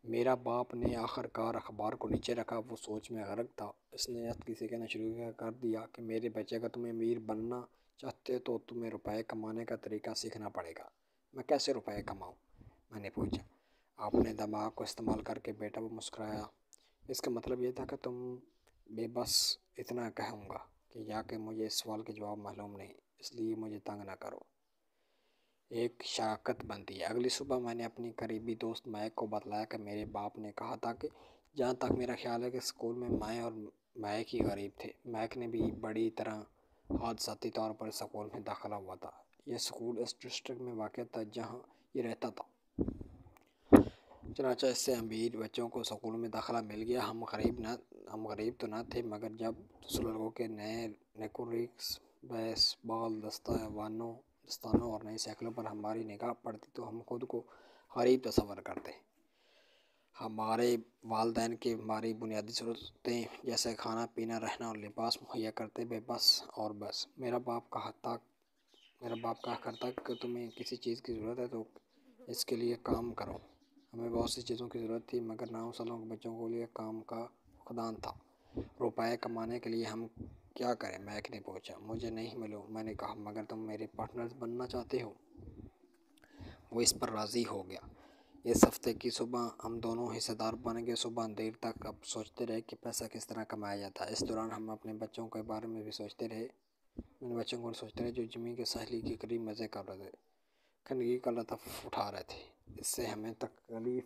میرا باپ نے آخر کار اخبار کو نیچے رکھا۔ وہ سوچ میں غرق تھا۔ اس نے ہفتے سے کہنا شروع کر دیا کہ میرے بچے، اگر تم امیر بننا چاہتے ہو تو تمہیں روپے کمانے کا طریقہ سیکھنا پڑے گا۔ میں کیسے روپے کماؤں؟ میں نے پوچھا۔ آپ نے دماغ کو استعمال کر کے بیٹا، وہ مسکرایا۔ اس کا مطلب یہ تھا کہ تم بس اتنا کہوں گا کہ یا کہ مجھے اس سوال کے جواب معلوم نہیں، اس لیے مجھے تنگ نہ کرو۔ ایک شراکت بنتی ہے۔ اگلی صبح میں نے اپنی قریبی دوست مائک کو بتلایا کہ میرے باپ نے کہا تھا کہ جہاں تک میرا خیال ہے کہ اسکول میں میں اور مائک ہی غریب تھے۔ مائک نے بھی بڑی طرح حادثاتی طور پر اسکول میں داخلہ ہوا تھا۔ یہ اسکول اس ڈسٹرکٹ میں واقع تھا جہاں یہ رہتا تھا۔ چنانچہ اس سے امیر بچوں کو اسکول میں داخلہ مل گیا۔ ہم غریب تو نہ تھے، مگر جب دوسرے لوگوں کے نئے نیکوریکس، بیس بال دستانوں اور نئی سائیکلوں پر ہماری نگاہ پڑتی تو ہم خود کو غریب تصور کرتے۔ ہمارے والدین کی ہماری بنیادی ضرورتیں جیسے کھانا پینا، رہنا اور لباس مہیا کرتے ہوئے بس میرا باپ کہا کرتا کہ تمہیں کسی چیز کی ضرورت ہے تو اس کے لیے کام کرو۔ ہمیں بہت سی چیزوں کی ضرورت تھی، مگر 9 سالوں کے بچوں کے لیے کام کا فقدان تھا۔ روپے کمانے کے لیے ہم کیا کریں؟ مائک نے پوچھا۔ مجھے نہیں معلوم، میں نے کہا، مگر تم میرے پارٹنرز بننا چاہتے ہو؟ وہ اس پر راضی ہو گیا۔ اس ہفتے کی صبح ہم دونوں حصہ دار بن گئے۔ صبح دیر تک اب سوچتے رہے کہ پیسہ کس طرح کمایا جاتا ہے۔ اس دوران ہم اپنے بچوں کے بارے میں بھی سوچتے رہے جو زمین کے ساحل کے قریب مزے کر رہے تھے، گندگی کا لطف اٹھا رہے تھے۔ اس سے ہمیں تکلیف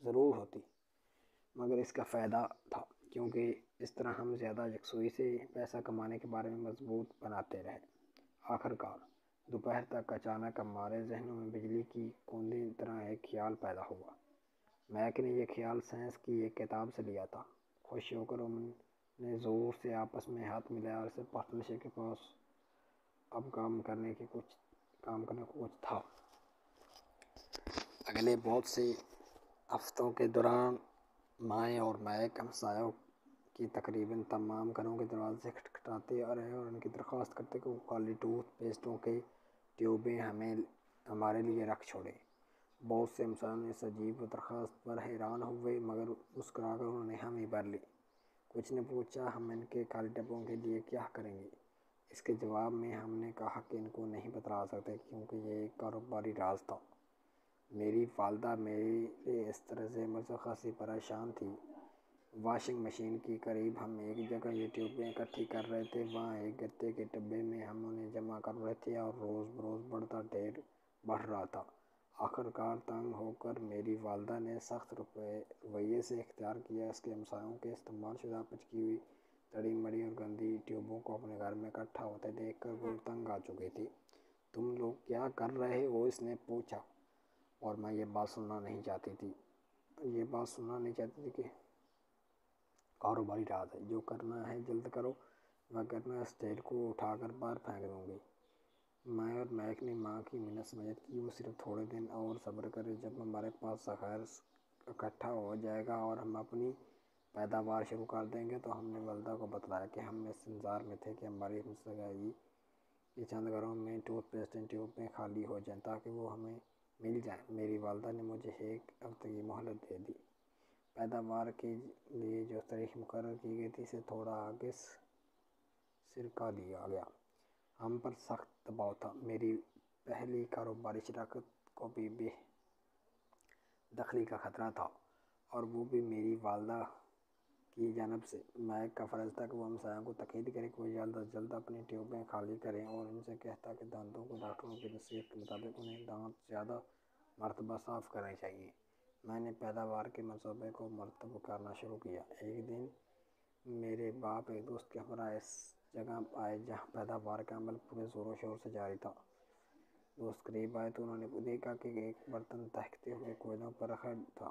ضرور ہوتی، مگر اس کا فائدہ تھا، کیونکہ اس طرح ہم زیادہ یکسوئی سے پیسہ کمانے کے بارے میں مضبوط بناتے رہے۔ آخرکار دوپہر تک اچانک ہمارے ذہنوں میں بجلی کی گوندی طرح ایک خیال پیدا ہوا۔ مائک نے یہ خیال سائنس کی ایک کتاب سے لیا تھا۔ خوش ہو کر انہوں نے زور سے آپس میں ہاتھ ملایا اور صرف پارٹنرشپ کے پاس اب کام کرنے کو کچھ تھا۔ اگلے بہت سے ہفتوں کے دوران میں اور مائک ہمسایوں کی تقریباً تمام گھروں کے دروازے کھٹکھٹاتے رہے اور ان کی درخواست کرتے کہ وہ خالی ٹوتھ پیسٹوں کے ٹیوبیں ہمارے لیے رکھ چھوڑیں۔ بہت سے ہمسایوں نے اس عجیب درخواست پر حیران ہوئے، مگر مسکرا کر انہوں نے حامی بھر لی۔ کچھ نے پوچھا، ہم ان کے خالی ڈبوں کے لیے کیا کریں گے؟ اس کے جواب میں ہم نے کہا کہ ان کو نہیں بتلا سکتے، کیونکہ یہ ایک کاروباری راز تھا۔ میری والدہ میرے اس طرز عمل سے خاصی پریشان تھی۔ واشنگ مشین کے قریب ہم ایک جگہ یہ ٹیوبیں اکٹھی کر رہے تھے۔ وہاں ایک گتے کے ڈبے میں ہم انہیں جمع کر رہے تھے اور روز بروز بڑھتا ڈھیر بڑھ رہا تھا۔ آخرکار تنگ ہو کر میری والدہ نے سخت رویے سے اختیار کیا۔ اس کے ہمسایوں کے استعمال شدہ پچکی ہوئی سڑی مری اور گندی ٹیوبوں کو اپنے گھر میں اکٹھا ہوتے دیکھ کر وہ تنگ آ چکی تھی۔ تم لوگ کیا کر رہے ہو؟ اس نے پوچھا، اور میں یہ بات سننا نہیں چاہتی تھی کہ کاروباری راز ہے، جو کرنا ہے جلد کرو، وگرنہ اس ڈھیر کو اٹھا کر باہر پھینک دوں گی۔ میں اور مائک نے ماں کی منت سماعت کی۔ وہ صرف تھوڑے دن اور صبر کرے، جب ہمارے پاس ذخائر اکٹھا ہو جائے گا اور ہم اپنی پیداوار شروع کر دیں گے۔ تو ہم نے والدہ کو بتلایا کہ ہم اس انتظار میں تھے کہ ہماری ہمسائی کے چند گھروں میں ٹوتھ پیسٹ ٹیوبیں خالی ہو جائیں تاکہ وہ ہمیں مل جائیں۔ میری والدہ نے مجھے 1 ہفتے کی مہلت دے دی۔ پیداوار کے لیے جو تاریخ مقرر کی گئی تھی، اسے تھوڑا آگے سرکا دیا گیا۔ ہم پر سخت دباؤ تھا۔ میری پہلی کاروباری شراکت کو بھی بے دخلی کا خطرہ تھا، اور وہ بھی میری والدہ کی جانب سے۔ مائک کا فرض تھا کہ وہ ہمسایوں کو تاکید کرے کہ وہ جلد از جلد اپنی ٹیوبیں خالی کریں، اور ان سے کہتا کہ دانتوں کو ڈاکٹروں کی نصیحت کے مطابق انہیں دانت زیادہ مرتبہ صاف کرنے چاہئیں۔ میں نے پیداوار کے منصوبے کو مرتب کرنا شروع کیا۔ ایک دن میرے باپ ایک دوست کے ہمراہ اس جگہ آئے جہاں پیداوار کا عمل پورے زور و شور سے جاری تھا۔ دوست قریب آئے تو انہوں نے دیکھا کہ ایک برتن دہکتے ہوئے کوئلوں پر رکھا تھا،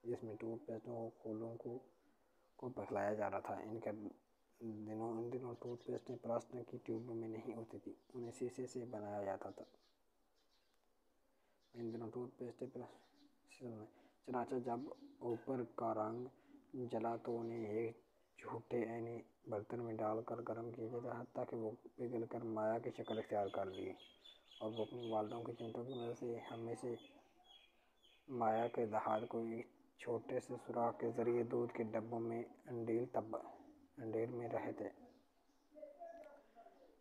جس میں ٹوتھ پیسٹوں کے کولوں کو پگھلایا جا رہا تھا۔ ان دنوں ٹوتھ پیسٹیں پلاسٹک کی ٹیوبوں میں نہیں ہوتی تھیں، انہیں شیشے سے بنایا جاتا تھا۔ چنانچہ جب اوپر کا رنگ جلا تو انہیں ایک جھوٹے عینی برتن میں ڈال کر گرم کیا جاتا، حتیٰ کہ وہ پگھل کر مائع کی شکل اختیار کر لیے، اور وہ اپنی والدوں کی چمٹوں کی مدد سے ہمیں سے مائع کے دھات کو ایک چھوٹے سے سوراخ کے ذریعے دودھ کے ڈبوں میں انڈیل میں رہے تھے۔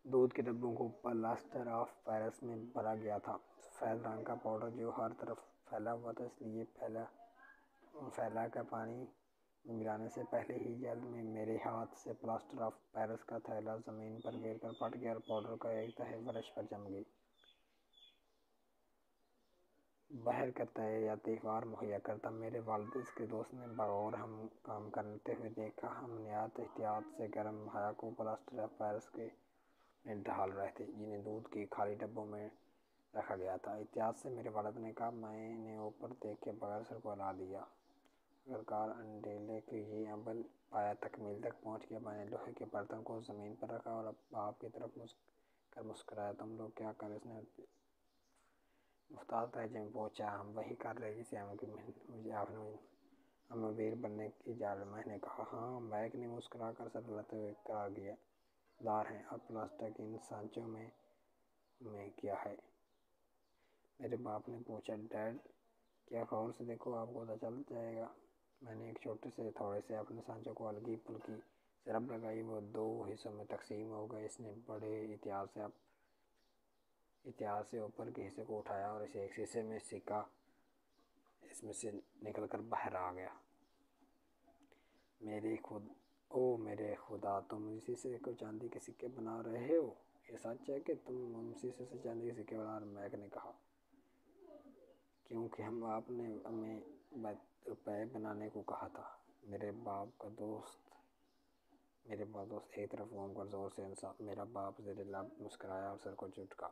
دودھ کے ڈبوں کو پلاسٹر آف پیرس میں بھرا گیا تھا، سفید رنگ کا پاؤڈر جو ہر طرف پھیلا ہوا تھا۔ اس لیے پھیلا کر پانی میں ملانے سے پہلے ہی جلد میں میرے ہاتھ سے پلاسٹر آف پیرس کا تھیلا زمین پر گر کر پھٹ گیا اور پاؤڈر کا ایک تہہ فرش پر جم گئی۔ بہر کا طے یا تہوار مہیا کرتا۔ میرے والد اس کے دوست نے بغور ہم کام کرتے ہوئے دیکھا۔ ہم نہایت احتیاط سے گرم مہیا کو پلاسٹر آف پیرس کے میں ڈال رہے تھے، جنہیں دودھ کے خالی ڈبوں میں رکھا گیا تھا۔ احتیاط سے میرے والد نے کہا۔ میں نے اوپر دیکھے بغیر سر کو ہلا دیا۔ آخرکار انڈیلے کے یہ عمل پایہ تکمیل تک پہنچ گیا۔ میں نے لوہے کے برتن کو زمین پر رکھا اور باپ کی طرف مسکرایا۔ تم لوگ کیا کر اس نے محتاط لہجے میں پوچھا۔ ہم وہی کر رہے جسے مجھے آپ نے امیر بننے کی اجازت۔ میں نے کہا ہاں۔ میک نے مسکرا کر سر ہلاتے ہوئے اقرار کیا۔ دار ہیں۔ اور پلاسٹر کے ان سانچوں میں کیا ہے؟ میرے باپ نے پوچھا۔ ڈیڈ کیا غور سے دیکھو، آپ کو پتہ چل جائے گا۔ میں نے ایک چھوٹے سے تھوڑے سے اپنے سانچوں کو ہلکی پھلکی سے رب لگائی۔ وہ 2 حصوں میں تقسیم ہو گئے۔ اس نے بڑے احتیاط سے اوپر کے حصے کو اٹھایا اور اسے ایک شیشے میں سینکا۔ اس میں سے نکل کر باہر آ گیا۔ میرے خدا، تم اس شیشے کو چاندی کے سکے بنا رہے ہو؟ یہ سچ ہے کہ تم اس شیشے سے چاندی کے سکے بنا رہے ہو؟ میک نے کہا۔ کیونکہ آپ نے ہمیں روپے بنانے کو کہا تھا۔ میرے باپ دوست ایک طرف گھوم کر زور سے ہنسا۔ میرا باپ زیر لب مسکرایا اور سر کو جھٹکا۔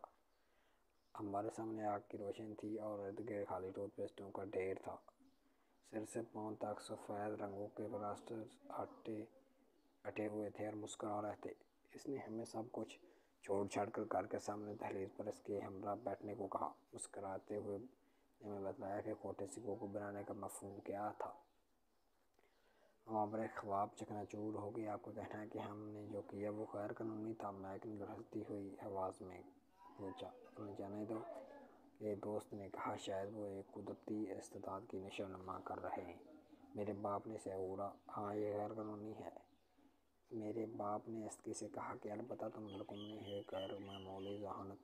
ہمارے سامنے آگ کی روشنی تھی اور ارد گرد خالی ٹوتھ پیسٹوں کا ڈھیر تھا۔ سر سے پاؤں تک سفید رنگوں کے پلاسٹر ہٹے ہوئے تھے اور مسکرا رہے تھے۔ اس نے ہمیں سب کچھ چھوڑ چھاڑ کر گھر کے سامنے دہلیز پر اس کے ہمراہ بیٹھنے کو کہا۔ مسکراتے ہوئے نے ہمیں بتلایا کہ کھوٹے سکوں کو بنانے کا مفہوم کیا تھا۔ ہمارے خواب چکنا چور ہو گئے۔ آپ کا کہنا ہے کہ ہم نے جو کیا وہ غیر قانونی تھا؟ میک نے لرزتی ہوئی آواز میں پوچھا۔ انہیں جانے دو، یہ دوست نے کہا۔ شاید وہ ایک قدرتی استعداد کی نشو نما کر رہے ہیں۔ میرے باپ نے اسے عورا۔ ہاں، یہ غیر قانونی ہے۔ میرے باپ نے استکی سے کہا کہ البتہ تم لڑکوں نے ایک غیر معمولی ذہانت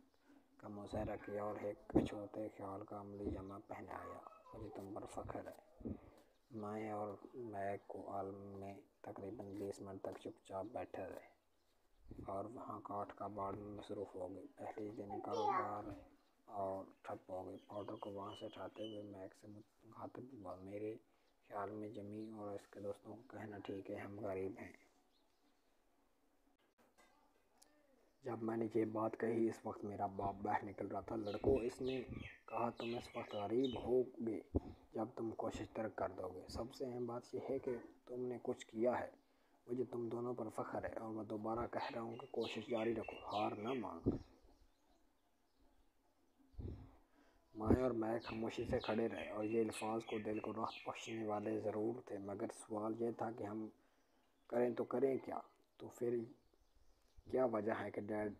کا مظاہرہ کیا اور ایک اچھوتے خیال کا عملی جامہ پہنایا۔ مجھے تم پر فخر ہے۔ میں اور میک کو عالم میں تقریباً 20 منٹ تک چپ چاپ بیٹھے رہے اور وہاں کاٹھ کا باڑ میں مصروف ہو گئے۔ پہلے دن کاروبار اور ٹھپ ہو گئی۔ پاؤڈر کو وہاں سے اٹھاتے ہوئے میک سے مخاطب ہوا۔ میرے خیال میں جمی اور اس کے دوستوں کا کہنا ٹھیک ہے، ہم غریب ہیں۔ جب میں نے یہ بات کہی اس وقت میرا باپ باہر نکل رہا تھا۔ لڑکوں، اس نے کہا، تم اس وقت غریب ہوگے جب تم کوشش ترک کر دو گے۔ سب سے اہم بات یہ ہے کہ تم نے کچھ کیا ہے۔ مجھے تم دونوں پر فخر ہے اور میں دوبارہ کہہ رہا ہوں کہ کوشش جاری رکھو، ہار نہ مانو۔ مائیں اور میک خاموشی سے کھڑے رہے اور یہ الفاظ کو دل کو راحت بخشنے والے ضرور تھے، مگر سوال یہ تھا کہ ہم کریں تو کریں کیا؟ تو پھر کیا وجہ ہے کہ ڈیڈ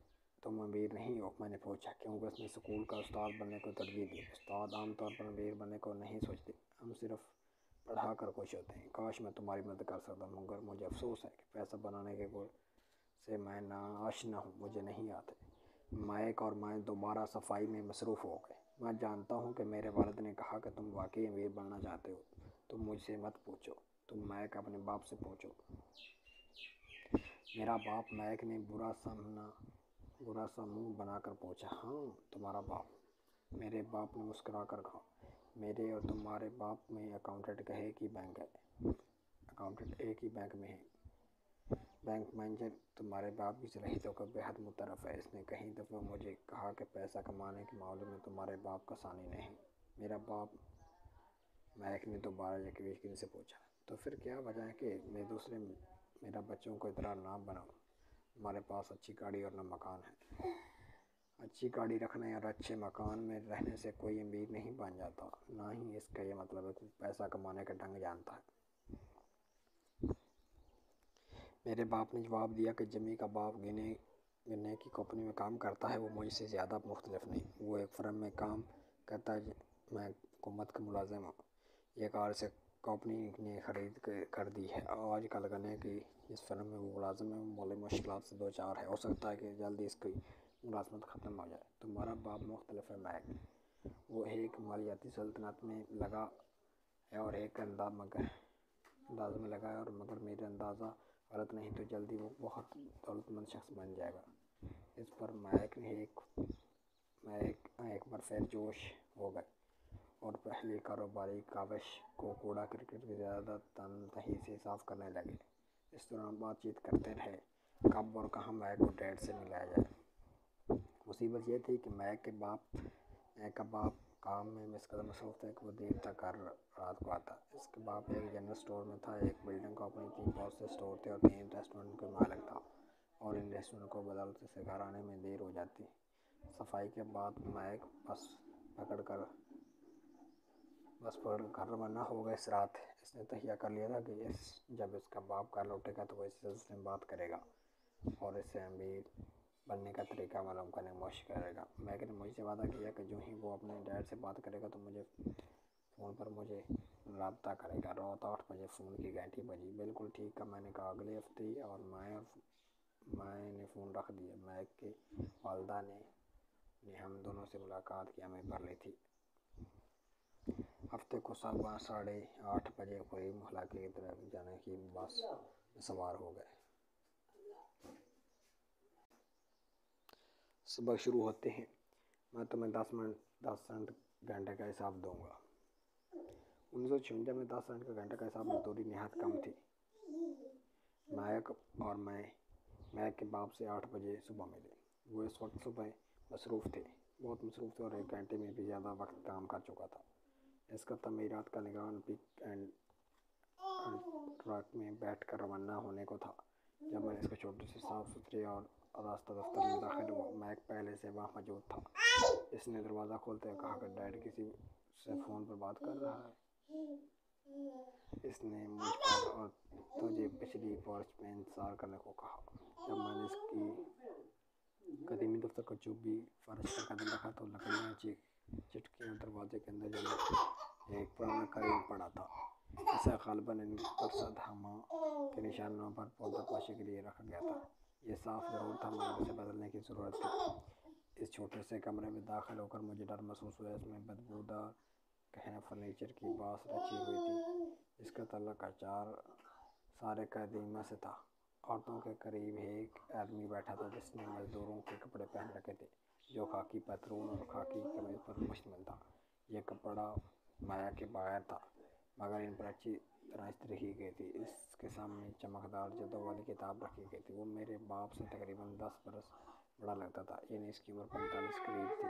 تم امیر نہیں ہو؟ میں نے پوچھا۔ کیونکہ اس نے اسکول کا استاد بننے کو ترجیح دی۔ استاد عام طور پر امیر بننے کو نہیں سوچتے، ہم صرف پڑھا کر خوش ہوتے ہیں۔ کاش میں تمہاری مدد کر سکتا، مگر مجھے افسوس ہے کہ پیسہ بنانے کے گڑ سے میں ناآشنا ہوں، مجھے نہیں آتے۔ میک اور میں دوبارہ صفائی میں مصروف ہو گئے۔ میں جانتا ہوں کہ میرے والد نے کہا کہ تم واقعی امیر بننا چاہتے ہو۔ تم مجھ سے مت پوچھو، تم میک اپنے باپ سے پوچھو۔ میرا باپ؟ میک نے برا سا منہ بنا کر پوچھا۔ ہاں، تمہارا باپ۔ میرے باپ نے مسکرا کر کہا۔ میرے اور تمہارے باپ میں اکاؤنٹنٹ ایک ہی بینک میں ہے۔ بینک مینیجر تمہارے باپ کی صلاحیتوں کا بے حد متعارف ہے۔ اس نے کئی دفعہ مجھے کہا کہ پیسہ کمانے کے معاملے میں تمہارے باپ کا ثانی نہیں۔ میرا باپ؟ میک نے دوبارہ یقین سے پوچھا۔ تو پھر کیا وجہ ہے کہ میرا بچوں کو اطراء نہ بناؤں؟ ہمارے پاس اچھی گاڑی اور نہ مکان ہے۔ اچھی گاڑی رکھنے اور اچھے مکان میں رہنے سے کوئی امیر نہیں بن جاتا، نہ ہی اس کا یہ مطلب ہے کہ پیسہ کمانے کا ڈھنگ جانتا ہے۔ میرے باپ نے جواب دیا کہ جمی کا باپ گنے کی کمپنی میں کام کرتا ہے، وہ مجھ سے زیادہ مختلف نہیں۔ وہ ایک فرم میں کام کرتا ہے، میں حکومت کا ملازم ہوں۔ یہ کار اسے کمپنی نے خرید کر دی ہے۔ آج کل گنے کی جس فرم میں وہ ملازم ہے وہ مالی مشکلات سے دوچار ہے۔ ہو سکتا ہے کہ جلد اس کی ملازمت ختم ہو جائے۔ تمہارا باپ مختلف ہے میک۔ وہ ایک مالیاتی سلطنت میں لگا ہے اور مگر میرا اندازہ غلط نہیں تو جلدی وہ بہت دولت مند شخص بن جائے گا۔ اس پر میک ایک بار پھر جوش ہو گئے۔ اور پہلی کاروباری کاوش کو کوڑا کرکٹ کی زیادہ تنہی سے صاف کرنے لگے۔ اس دوران بات چیت کرتے رہے کب اور کہاں میک کو ڈیڈ سے ملایا جائے۔ مصیبت یہ تھی کہ میک کا باپ کام میں اس قدر مصروف تھا کہ وہ دیر تک ہر رات کو آتا۔ اس کا باپ ایک جنرل اسٹور میں تھا، ایک بلڈنگ کمپنی تھی، بہت سے اسٹور تھے اور 3 ریسٹورنٹ کے مالک تھا، اور ان ریسٹورنٹ کو بدولت سے گھر آنے میں دیر ہو جاتی۔ صفائی کے بعد میک بس پکڑ کر گھر روانہ ہو گیا۔ اس رات اس نے تہیہ کر لیا تھا کہ جب اس کا باپ گھر لوٹے گا تو وہ اس سلسلے میں بات کرے گا اور اس سے امیر بننے کا طریقہ معلوم کرنے کی کوشش کرے گا۔ میک نے مجھ سے وعدہ کیا کہ جو ہی وہ اپنے ڈیڈ سے بات کرے گا تو فون پر مجھے رابطہ کرے گا۔ رات 8 بجے فون کی گھنٹی بجی۔ بالکل ٹھیک کہا، میں نے کہا۔ اگلے ہفتے ہی اور میں نے فون رکھ دیا۔ میک کی والدہ نے ہم دونوں سے ملاقات کی ہمیں بھر لی تھی۔ ہفتے کو 8:30 بجے قریب علاقے کی طرف جانے کی بس میں سوار ہو گئے۔ سبق شروع ہوتے ہیں۔ میں تمہیں 10 سینٹ گھنٹے کا حساب دوں گا۔ 1956 میں 10 سینٹ کا گھنٹے کا حساب مزدوری نہایت کم تھی۔ میک اور میں میک کے باپ سے 8 بجے صبح ملے۔ وہ اس وقت صبح مصروف تھے، بہت مصروف تھے، اور 1 گھنٹے میں بھی زیادہ وقت کام کر چکا تھا۔ اس کا تعمیرات کا نگران پک اینڈ ٹرک میں بیٹھ کر روانہ ہونے کو تھا۔ جب میں اس کے چھوٹے سے صاف ستھرے اور آراستہ دفتر میں داخل ہوا، میک پہلے سے وہاں موجود تھا۔ اس نے دروازہ کھولتے ہوئے کہا کہ ڈیڈ کسی سے فون پر بات کر رہا ہے۔ اس نے مجھ پر اور تجھے پچھلی پورچ میں انتظار کرنے کو کہا۔ جب میں نے اس کی قدیمی دفتر کو چوبی فرش پر قدم رکھا تو لکڑیاں چٹکی اور دروازے کے اندر جمع ایک پرانا قالین پڑا تھا، اسے غالباً ان پر صدہامہ کے نشانوں پر پردہ پوشی کے لیے رکھا گیا تھا۔ یہ صاف ضرور تھا مگر اسے بدلنے کی ضرورت تھی۔ اس چھوٹے سے کمرے میں داخل ہو کر مجھے ڈر محسوس ہوا۔ اس میں بدبودار گہنا فرنیچر کی بانس رچی ہوئی تھی جس کا تعلق سارے قدیمہ سے تھا۔ عورتوں کے قریب ایک آدمی بیٹھا تھا جس نے مزدوروں کے کپڑے پہن رکھے تھے، جو خاکی پتلون اور خاکی قمیض پر مشتمل تھا۔ یہ کپڑا مایا کے بغیر تھا مگر ان پر اچھی طرح استری کی گئی تھی۔ اس کے سامنے چمکدار جلدوں والی کتاب رکھی گئی تھی۔ وہ میرے باپ سے تقریباً 10 برس بڑا لگتا تھا، یعنی اس کی عمر 45 کے قریب تھی۔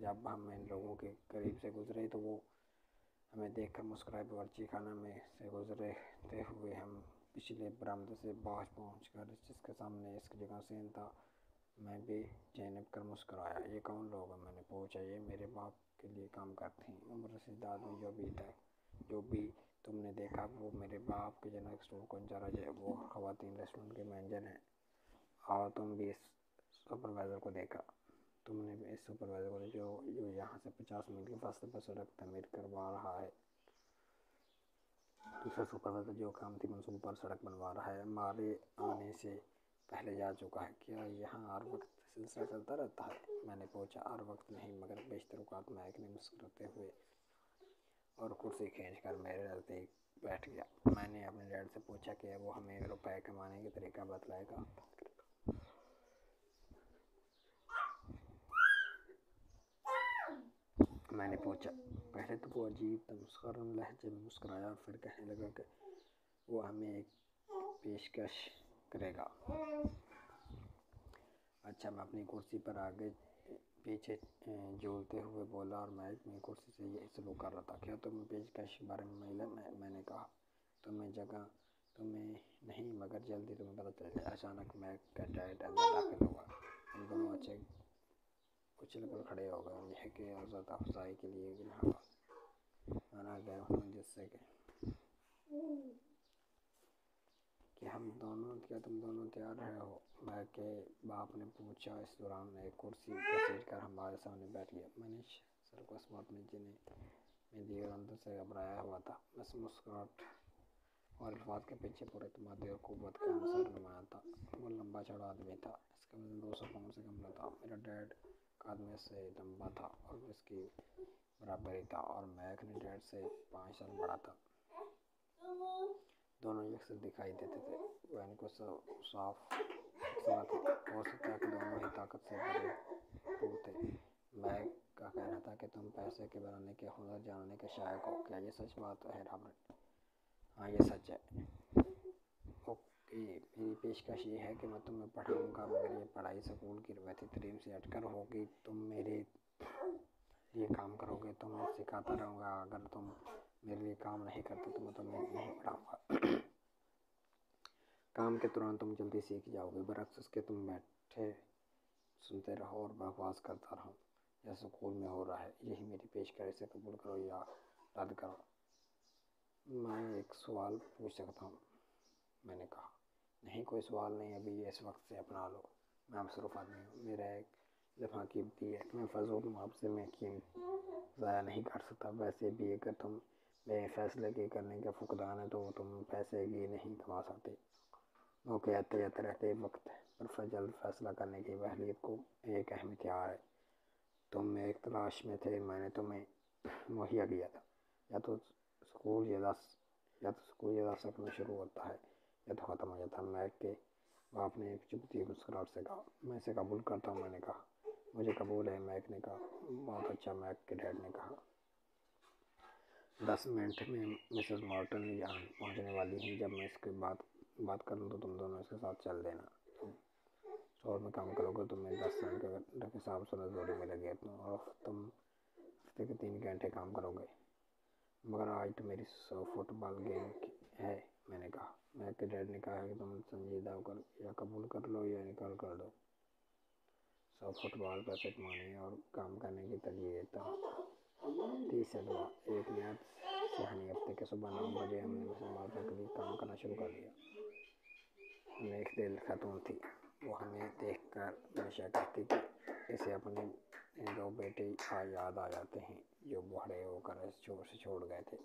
جب ہم ان لوگوں کے قریب سے گزرے تو وہ ہمیں دیکھ کر مسکرائے۔ باورچی خانہ میں سے گزرتے ہوئے ہم پچھلے برآمدے سے باہر پہنچ کر جس کے سامنے اس کی جگہ صحن تھا، میں بے جانب کر مسکرایا۔ یہ کون لوگ ہیں؟ میں نے پوچھا۔ یہ میرے باپ کے لیے کام کرتے ہیں، عمر رسیدہ آدمی جو بھی تم نے دیکھا وہ میرے باپ کے جنرل اسٹور کا انچارج ہے۔ وہ خواتین ریسٹورنٹ کے مینیجر ہیں۔ اور تم بھی اس سپروائزر کو دیکھا؟ تم نے اس سپروائزر کو جو یہاں سے 50 میل کے فاصلے پر سڑک تعمیر کروا رہا ہے؟ دوسرا سپروائزر جو کام کی منصوبے پر سڑک بنوا رہا ہے، ہمارے آنے سے پہلے جا چکا ہے۔ کیا یہاں ہر وقت سلسلہ چلتا رہتا ہے؟ میں نے پوچھا۔ ہر وقت نہیں مگر بیشتر اوقات۔ میک نے مسکراتے ہوئے اور کرسی کھینچ کر میرے نزدیک بیٹھ گیا۔ میں نے اپنے ڈیڈ سے پوچھا کہ وہ ہمیں روپے کمانے کا طریقہ بتلائے گا۔ میں نے پوچھا۔ پہلے تو وہ عجیب تمسخر لہجے میں مسکرایا اور پھر کہنے لگا کہ وہ ہمیں ایک پیشکش کرے گا۔ اچھا، میں اپنی کرسی پر آگے پیچھے جھولتے ہوئے بولا اور میک میری کرسی سے یہی سلوک کر رہا تھا۔ کیا تمہیں پیشکش کے بارے میں علم ہے؟ میں نے کہا۔ تمہیں نہیں مگر جلدی تمہیں پتہ چل جائے۔ اچانک میک کا ڈیڈ اندر داخل ہوا۔ ہم دونوں اچھل کر کھڑے ہو گئے اور یہ کہ عزت افزائی کے لیے مانا گیا ہوں جس سے کہ تم دونوں تیار رہے ہو؟ میک کے باپ نے پوچھا۔ اس دوران ایک کرسی گھسیٹ کر ہمارے سامنے بیٹھ گیا۔ میں نے سر کو اس بات میں میں دی اور اندر سے گھبرایا ہوا تھا۔ اس مسکراہٹ اور الفاظ کے پیچھے پر اعتمادی اور قوت کا عنصر نمایاں تھا۔ وہ لمبا چوڑا آدمی تھا، اس کا وزن 200 پاؤنڈ سے کم نہ تھا۔ میرا ڈیڈ قد سے لمبا تھا اور اس کی برابر ہی تھا، اور میک نے ڈیڈ سے 5 سال بڑا تھا۔ دونوں یکساں دکھائی دیتے تھے۔ وہ ان کو صاف یکساں تھے۔ ہو سکتا ہے کہ دونوں ہی طاقت سے بھرپور تھے۔ میک کا کہنا تھا کہ تم پیسے کے بنانے کے ہنر جاننے کے شائق ہو. کیا یہ سچ بات ہے رابرٹ؟ ہاں یہ سچ ہے. اوکے، میری پیشکش یہ ہے کہ میں تمہیں پڑھاؤں گا مگر یہ پڑھائی اسکول کی روایتی تعلیم سے ہٹ کر ہوگی. تم میرے لیے کام کرو گے تو میں سکھاتا رہوں گا. اگر تم میرے لیے کام نہیں کرتے تو میں تمہیں نہیں پڑھاؤں گا. کام کے دوران تم جلدی سیکھ جاؤ گے، برعکس اس کے تم بیٹھے سنتے رہو اور بکواس کرتا رہو جیسے اسکول میں ہو رہا ہے. یہی میری پیشکش، اسے قبول کرو یا رد کرو. میں ایک سوال پوچھ سکتا ہوں؟ میں نے کہا. نہیں، کوئی سوال نہیں، ابھی اس وقت سے اپنا لو. میں مصروف آدمی ہوں، میرا ایک دفعہ قیمتی ہے، میں فضول معاوضے میں قیمت ضائع نہیں کر سکتا. ویسے بھی اگر تم میرے فیصلے کی کرنے کے فقدان ہیں تو تم پیسے بھی نہیں کما سکتے. موقع آتے آتے رہتے، وقت پر جلد فیصلہ کرنے کی اہلیت کو ایک اہم ہتھیار ہے. تم ایک تلاش میں تھے، میں نے تمہیں مہیا کیا تھا. یا تو اسکول یا دس میں شروع ہوتا ہے یا تو ختم ہو جاتا ہے. میک کے باپ نے ایک چبھتی مسکراہٹ سے کہا. میں اسے قبول کرتا ہوں، میں نے کہا. مجھے قبول ہے، میک نے کہا. بہت اچھا، میک کے ڈیڈ نے کہا. 10 منٹ میں مسز مارٹن یہاں پہنچنے والی ہیں. جب میں اس کے بات کروں تو تم دونوں اس کے ساتھ چل دینا. تم اسٹور میں کام کرو گے تو میں 10 سینٹ کے حساب سے مزدوری ملے گی اور تم ہفتے کے 3 گھنٹے کام کرو گے. مگر آج تو میری 100 فٹ بال گیم ہے، میں نے کہا. میک کے ڈیڈ نے کہا کہ تم سنجیدہ ہو کر یا قبول کر لو یا نکال کر دو. 100 فٹ بال پیسے کمانے اور کام کرنے کی ترجیح دیتا ہوں. 30 سینٹ ہوا. ایک نہایت سہانی ہفتے کے صبح 9 بجے ہم نے مسز مارٹن کے لیے کام کرنا شروع کر دیا. ہم ایک دل خاتون تھی. وہ ہمیں دیکھ کر ہمیشہ کہتی کہ اسے اپنے 2 بیٹے یاد آ جاتے ہیں جو بوڑھے ہو کر اس شور سے چھوڑ گئے تھے.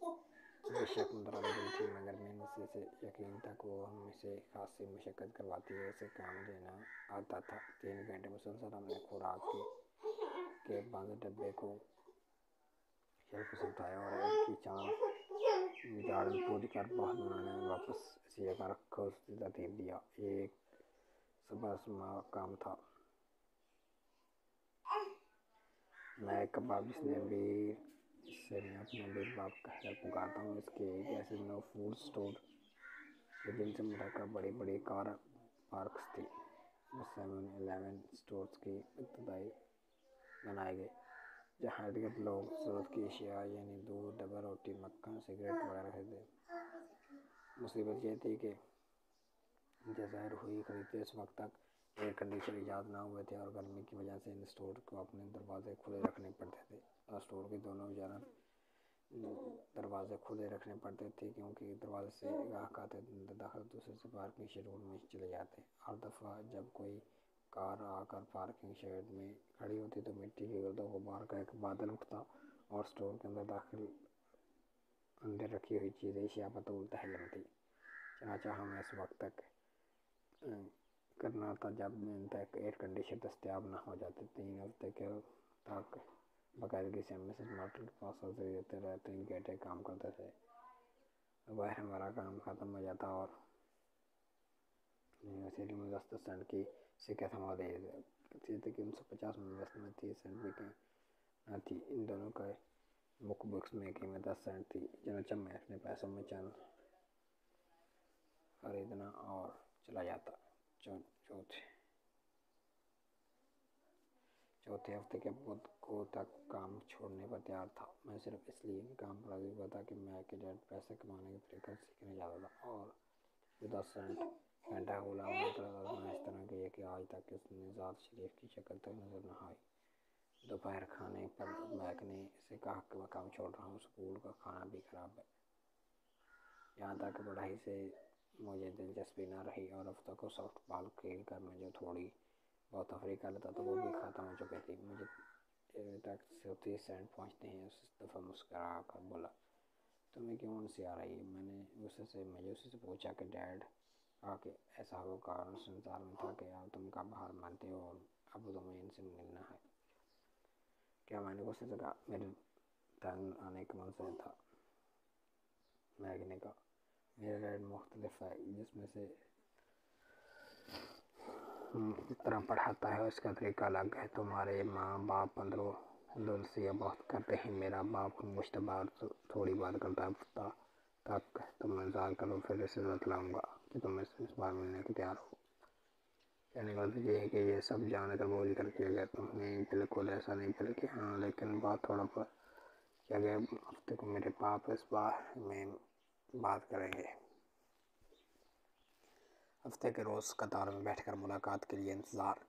بے شک مدرہ دل تھی، مگر میں اسے یقین تھا کہ وہ ہم سے خاصی مشقت کرواتی ہے. اسے کام دینا آتا تھا. 3 گھنٹے مسلسل ہم نے خوراک کے بند ڈبے کو شیلف سے اٹھایا اور ایک کی چاند جھاڑ پوچھ کر بہت بنانے میں واپس اسی جگہ رکھا اس نے ترتیب دیا. یہ ایک صبح کام تھا. میں کباب جسے میں اپنا بیر باپ کہہ کر پکارتا ہوں، اس کے ایک ایسے 9 فوڈ اسٹور تھے جن سے مٹھا بڑی بڑی کار پارکس تھی. 7-11 اسٹورز کی ابتدائی بنائے گئے جہاں ارد گرد لوگ ضرورت کی اشیاء یعنی دودھ، ڈبہ روٹی، مکھن، سگریٹ وغیرہ خریدتے. مصیبت یہ تھی کہ جو ظاہر ہوئی خریدتے اس وقت تک ایئر کنڈیشنر ایجاد نہ ہوئے تھے اور گرمی کی وجہ سے ان اسٹور کو اپنے دروازے کھلے رکھنے پڑتے تھے. اور اسٹور کی دونوں جانب دروازے کھلے رکھنے پڑتے تھے کیونکہ دروازے سے گاہک آتے داخل دوسرے سے پارکنگ شیڈ میں چلے جاتے. ہر دفعہ جب کوئی کار آ کر پارکنگ شیڈ میں کھڑی ہوتی تو مٹی کے گرد و غبار کا ایک بادل اٹھتا اور اسٹور کے اندر رکھی ہوئی چیزیں اشیاء بطول تہلم تھی. چنانچہ ہمیں اس وقت تک کرنا تھا جب تک ایئر کنڈیشنر دستیاب نہ ہو جاتے. 3 ہفتے تک باقاعدگی سے ہم مسز مارٹن کے پاس حاضری دیتے رہے. 3 گھنٹے کام کرتے تھے. باہر ہمارا کام ختم ہو جاتا اور یونیورسٹی میں 10 سینٹ کی سکہ تھما دے دیتے تھے کہ 1950 میں 30 سینٹ بھی نہ تھی. ان دونوں کے بک بکس میں قیمت 10 سینٹ تھی. چنانچہ میں اپنے پیسوں میں چند خریدنا اور چلا جاتا. چوتھے ہفتے کے بدھ کو تک کام چھوڑنے پر تیار تھا. میں صرف اس لیے کام پر راضی ہوا تھا کہ میک کے ڈیڈ پیسے کمانے کا طریقہ سیکھنے جاتا تھا اور جو 10 سینٹ گھنٹہ کا غلام ہوتا تھا اس طرح کی ہے کہ آج تک اس نے ذات شریف کی شکل تک نظر نہ آئی. دوپہر کھانے پر میک نے اسے کہا کہ میں کام چھوڑ رہا ہوں. اسکول کا کھانا بھی خراب ہے. یہاں تک کہ پڑھائی سے مجھے دلچسپی نہ رہی اور ہفتہ کو سافٹ بال کھیل کر میں جو تھوڑی بہت تفریح کر لیتا تھا وہ بھی ختم ہو چکی تھی. مجھے تک 30 سینٹ پہنچتے ہیں. اس دفعہ مسکرا کر بولا، تمہیں کیوں ہنسی آ رہی ہے؟ میں نے مایوسی سے پوچھا کہ ڈیڈ کہا کہ ایسا ہو کار اس انتظار میں تھا کہ اب تم کب ہار مانتے ہو اور اب تمہیں ان سے ملنا ہے. کیا میں نے غصے سے کہا. میرے تنگ آنے کا منصور تھا. میک نے کہا، میرا ڈیڈ مختلف ہے. جس میں سے جس طرح پڑھاتا ہے اس کا طریقہ الگ ہے. تمہارے ماں باپ 15 دل سے بات کرتے ہیں میرا باپ مشتبہ تھوڑی بات کرتا ہے تک تم انتظار کرو، پھر اسے بتلاؤں گا کہ تم اس بار ملنے کے تیار ہو۔ کہنے کا مطلب یہ ہے کہ یہ سب جان کر بوجھ کر کیا گیا تم نہیں، بالکل ایسا نہیں، بلکہ ہاں، لیکن بات تھوڑا پر کیا گیا ہفتے کو میرے باپ اس بارے میں بات کریں گے۔ ہفتے کے روز قطار میں بیٹھ کر ملاقات کے لیے انتظار۔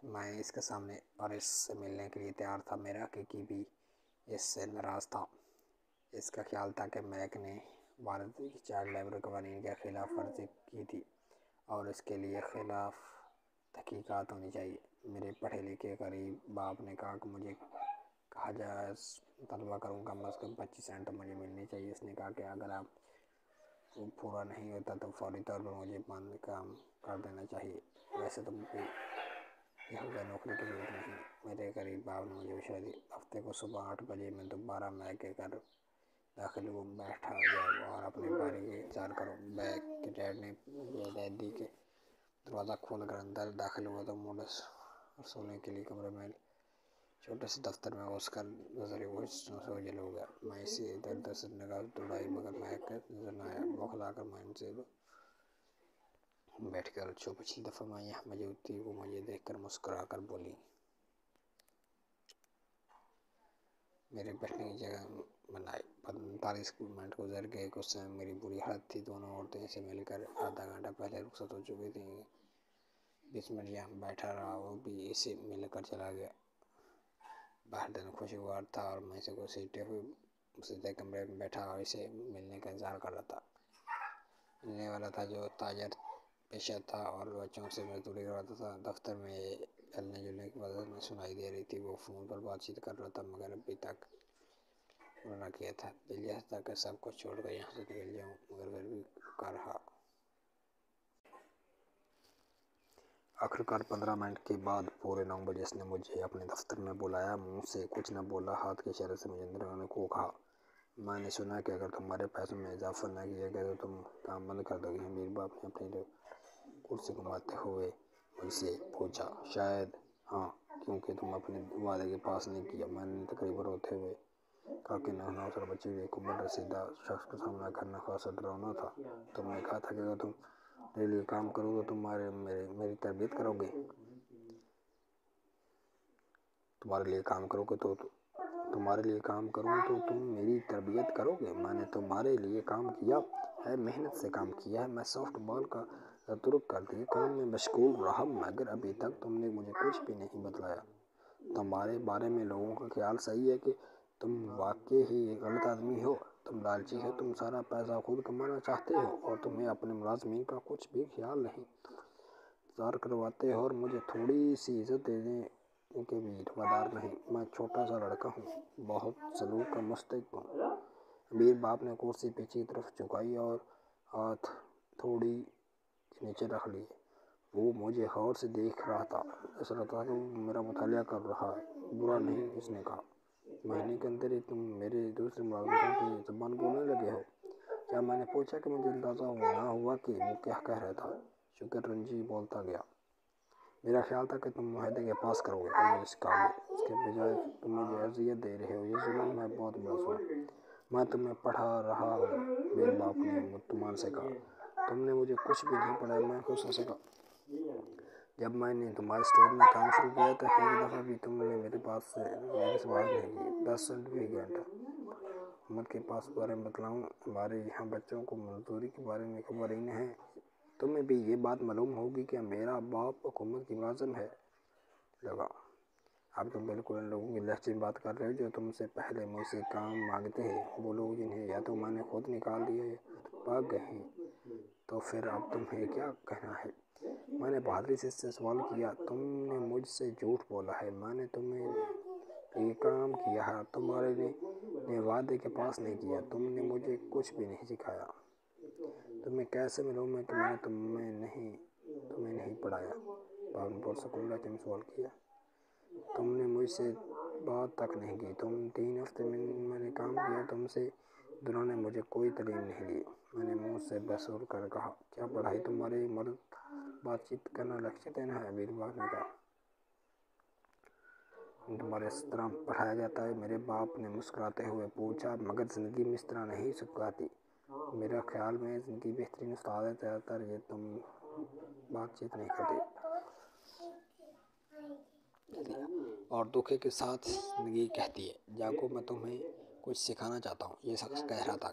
میں اس کے سامنے اور اس سے ملنے کے لیے تیار تھا۔ میرا حقیقی بھی اس سے ناراض تھا۔ اس کا خیال تھا کہ میک نے والد کی چائلڈ لیبر قوانین کے خلاف ورزی کی تھی اور اس کے لیے خلاف تحقیقات ہونی چاہیے۔ میرے پڑھے لکھے قریب باپ نے کہا کہ مجھے کہا جائز طلبہ کروں، کم از کم 25 سینٹ مجھے ملنی چاہیے۔ اس نے کہا کہ اگر آپ کو پورا نہیں ہوتا تو فوری طور پر مجھے بند کام کر دینا چاہیے، ویسے تو مجھے یہاں نوکری کی ضرورت نہیں۔ میرے قریب باپ نے مجھے مشورہ دی۔ ہفتے کو صبح 8 بجے میں دوبارہ میک کے گھر داخل ہوا۔ بیٹھا جاؤ اور اپنی باری کا انتظار کرو۔ میک کے ڈیڈ نے مجھے ہدایت دی کہ دروازہ کھول کر اندر داخل ہوا تو موڈس اور سونے کے لیے کمرے میں چھوٹے سے دفتر میں گھس کر نظر وہ سوجل ہو گیا۔ میں اسے ادھر ادھر سے نگاہ دوڑائی مگر میک نظر نہ آیا۔ بوکھلا کر میں ان سے بیٹھ کر جو پچھلی دفعہ میں یہاں موجود تھی وہ مجھے دیکھ کر مسکرا کر بولی۔ میرے بیٹھنے کی جگہ بنائی۔ 45 منٹ گزر گئے۔ غصے میں میری بری حالت تھی۔ دونوں عورتیں اسے مل کر آدھا گھنٹہ پہلے رخصت ہو چکی تھیں۔ 20 منٹ یہاں بیٹھا رہا، وہ بھی اسے مل کر چلا گیا۔ باہر دن خوشگوار تھا اور میں اسے گھسیٹے ہوئے سیدھے کمرے میں بیٹھا اور اسے ملنے کا انتظار کر رہا تھا۔ ملنے والا تھا جو تاجر پیشہ تھا اور بچوں سے مزدوری کرواتا تھا۔ دفتر میں ہلنے جلنے کی آواز میں سنائی دے رہی تھی۔ وہ فون پر بات چیت کر رہا تھا مگر ابھی تک پورا نہ کیا تھا۔ دل چاہتا تھا کہ سب کچھ چھوڑ کر یہاں سے نکل جاؤں مگر پھر بھی رکا رہا۔ آخرکار 15 منٹ کے بعد پورے 9 بجے اس نے مجھے اپنے دفتر میں بلایا۔ منہ سے کچھ نہ بولا، ہاتھ کے اشارے سے مجھے اندر آنے کو کہا۔ میں نے سنا کہ اگر تمہارے پیسوں میں اضافہ نہ کیا گیا تو تم کام بند کر دو گی۔ امیر باپ نے اپنی کرسی گھماتے ہوئے مجھ سے پوچھا۔ شاید ہاں، کیونکہ تم اپنے وعدے کے پاس نہیں کیا۔ میں نے تقریباً روتے ہوئے کہا کہ 9 بچے ہوئے ایک عمر رسیدہ شخص کا سامنا کرنا خاصا ڈراؤنا تھا۔ تم نے کہا تھا کہ اگر تم میرے لیے کام کرو تو میری تربیت کرو گے۔ تمہارے لیے کام کروں تو تم میری تربیت کرو گے۔ میں نے تمہارے لیے کام کیا ہے، محنت سے کام کیا ہے۔ میں سافٹ بال کا ترک کر کے کام میں مشغول رہا مگر ابھی تک تم نے مجھے کچھ بھی نہیں بتلایا۔ تمہارے بارے میں لوگوں کا خیال صحیح ہے کہ تم واقعی ہی ایک غلط آدمی ہو۔ تم لالچی ہو، تم سارا پیسہ خود کمانا چاہتے ہو اور تمہیں اپنے ملازمین کا کچھ بھی خیال نہیں۔ تم انتظار کرواتے ہو اور مجھے تھوڑی سی عزت دینے کے بھی روادار نہیں۔ میں چھوٹا سا لڑکا ہوں، بہت سلوک کا مستحق ہوں۔ امیر باپ نے کرسی پیچھے کی طرف جھکائی اور ہاتھ تھوڑی نیچے رکھ لیے۔ وہ مجھے غور سے دیکھ رہا تھا، ایسا لگتا تھا کہ وہ میرا مطالعہ کر رہا ہے۔ برا نہیں، اس نے کہا۔ مہینے کے اندر ہی تم میرے دوسرے ملازموں کی زبان بولنے لگے ہو کیا؟ میں نے پوچھا کہ مجھے اندازہ نہ ہوا کہ وہ کیا کہہ رہا تھا۔ شکر رنجی بولتا گیا۔ میرا خیال تھا کہ تم معاہدے کے پاس کرو گے، تم مجھے سکھاؤ گے، اس کے بجائے تم مجھے اذیت دے رہے ہو۔ یہ ظلم ہے، بہت بڑا ظلم۔ میں تمہیں پڑھا رہا ہوں، امیر باپ نے مطمئن سے کہا۔ تم نے مجھے کچھ بھی نہیں پڑھایا، میں غصے سے کہا۔ جب میں نے تمہارے اسٹور میں کام شروع کیا تو ایک دفعہ بھی تم نے میرے سے بات نہیں کی۔ 10 سرٹیفکیٹ حکومت کے پاس بارے میں بتلاؤں، ہمارے یہاں بچوں کو مزدوری کے بارے میں خبر ہی نہیں ہے۔ تمہیں بھی یہ بات معلوم ہوگی کہ میرا باپ حکومت کی ملازم ہے۔ لگا اب تم بالکل ان لوگوں کے لہجے میں بات کر رہے ہو جو تم سے پہلے مجھ سے کام مانگتے ہیں، وہ لوگ جنہیں یا تو میں نے خود نکال دیا یا بھاگ گئے ہیں۔ تو پھر اب تمہیں کیا کہنا ہے؟ میں نے بہادری سے اس سے سوال کیا۔ تم نے مجھ سے جھوٹ بولا ہے۔ میں نے تمہیں لیے کام کیا ہے، تمہارے نے وعدے کے پاس نہیں کیا۔ تم نے مجھے کچھ بھی نہیں سکھایا۔ تمہیں کیسے معلوم ہے کہ میں نے تمہیں نہیں پڑھایا؟ باپ نے پرسکون لہجے میں سوال کیا۔ تم نے مجھ سے بات تک نہیں کی۔ 3 ہفتے میں نے کام کیا، تم سے دونوں نے مجھے کوئی تعلیم نہیں لی۔ میں نے منہ سے بسور کر کہا۔ کیا پڑھائی تمہارے مرد بات چیت کرنا، لیکچر دینا ہے؟ امیر باپ نے کہا۔ تمہارے اس طرح پڑھایا جاتا ہے؟ میرے باپ نے مسکراتے ہوئے پوچھا۔ مگر زندگی میں اس طرح نہیں سکھاتی۔ میرے خیال میں زندگی بہترین استاد ہے، زیادہ تر یہ تم بات چیت نہیں کرتی اور دکھے کے ساتھ زندگی کہتی ہے۔ جاگو، میں تمہیں کچھ سکھانا چاہتا ہوں، یہ شخص کہہ رہا تھا۔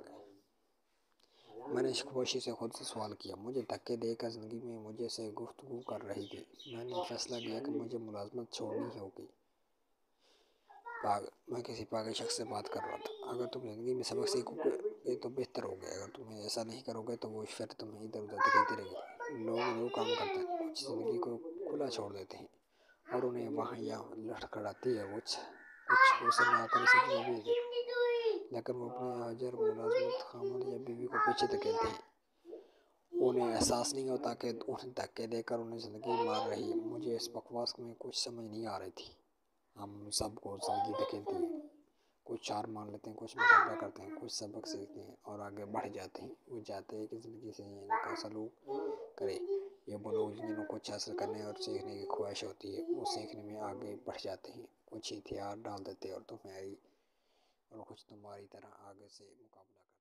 میں نے خاموشی سے خود سے سوال کیا۔ مجھے دھکے دے کر زندگی میں مجھے سے گفتگو کر رہی تھی۔ میں نے فیصلہ کیا کہ مجھے ملازمت چھوڑنی ہوگی۔ میں کسی پاگل شخص سے بات کر رہا تھا۔ اگر تم زندگی میں سبق سیکھو گے تو بہتر ہوگا، اگر تم ایسا نہیں کرو گے تو وہ پھر تمہیں ادھر ادھر دکھاتی رہے گی۔ لوگ دو کام کرتے ہیں، کچھ زندگی کو کھلا چھوڑ دیتے ہیں اور انہیں وہاں یہاں لڑکھڑاتی ہے، کچھ غصے میں آ کر اسے جو بھی ہے، لیکن وہ اپنے اجر ملازمت خامد یا بیوی کو پیچھے دھکیلتے ہیں۔ انہیں احساس نہیں ہوتا کہ انہیں دھکے دے کر انہیں زندگی مار رہی ہے۔ مجھے اس بکواس میں کچھ سمجھ نہیں آ رہی تھی۔ ہم سب کو زندگی دھکیلتی ہے، کچھ ہار مان لیتے ہیں، کچھ مقابلہ کرتے ہیں، کچھ سبق سیکھتے ہیں اور آگے بڑھ جاتے ہیں۔ وہ چاہتے ہیں کہ زندگی سے ان کا سلوک کرے۔ یہ وہ لوگ جنہوں کو کچھ حاصل کرنے اور سیکھنے کی خواہش ہوتی ہے، وہ سیکھنے میں آگے بڑھ جاتے ہیں، کچھ ہتھیار ڈال دیتے ہیں اور کچھ تمہاری طرح آگے سے مقابلہ کرتے ہیں۔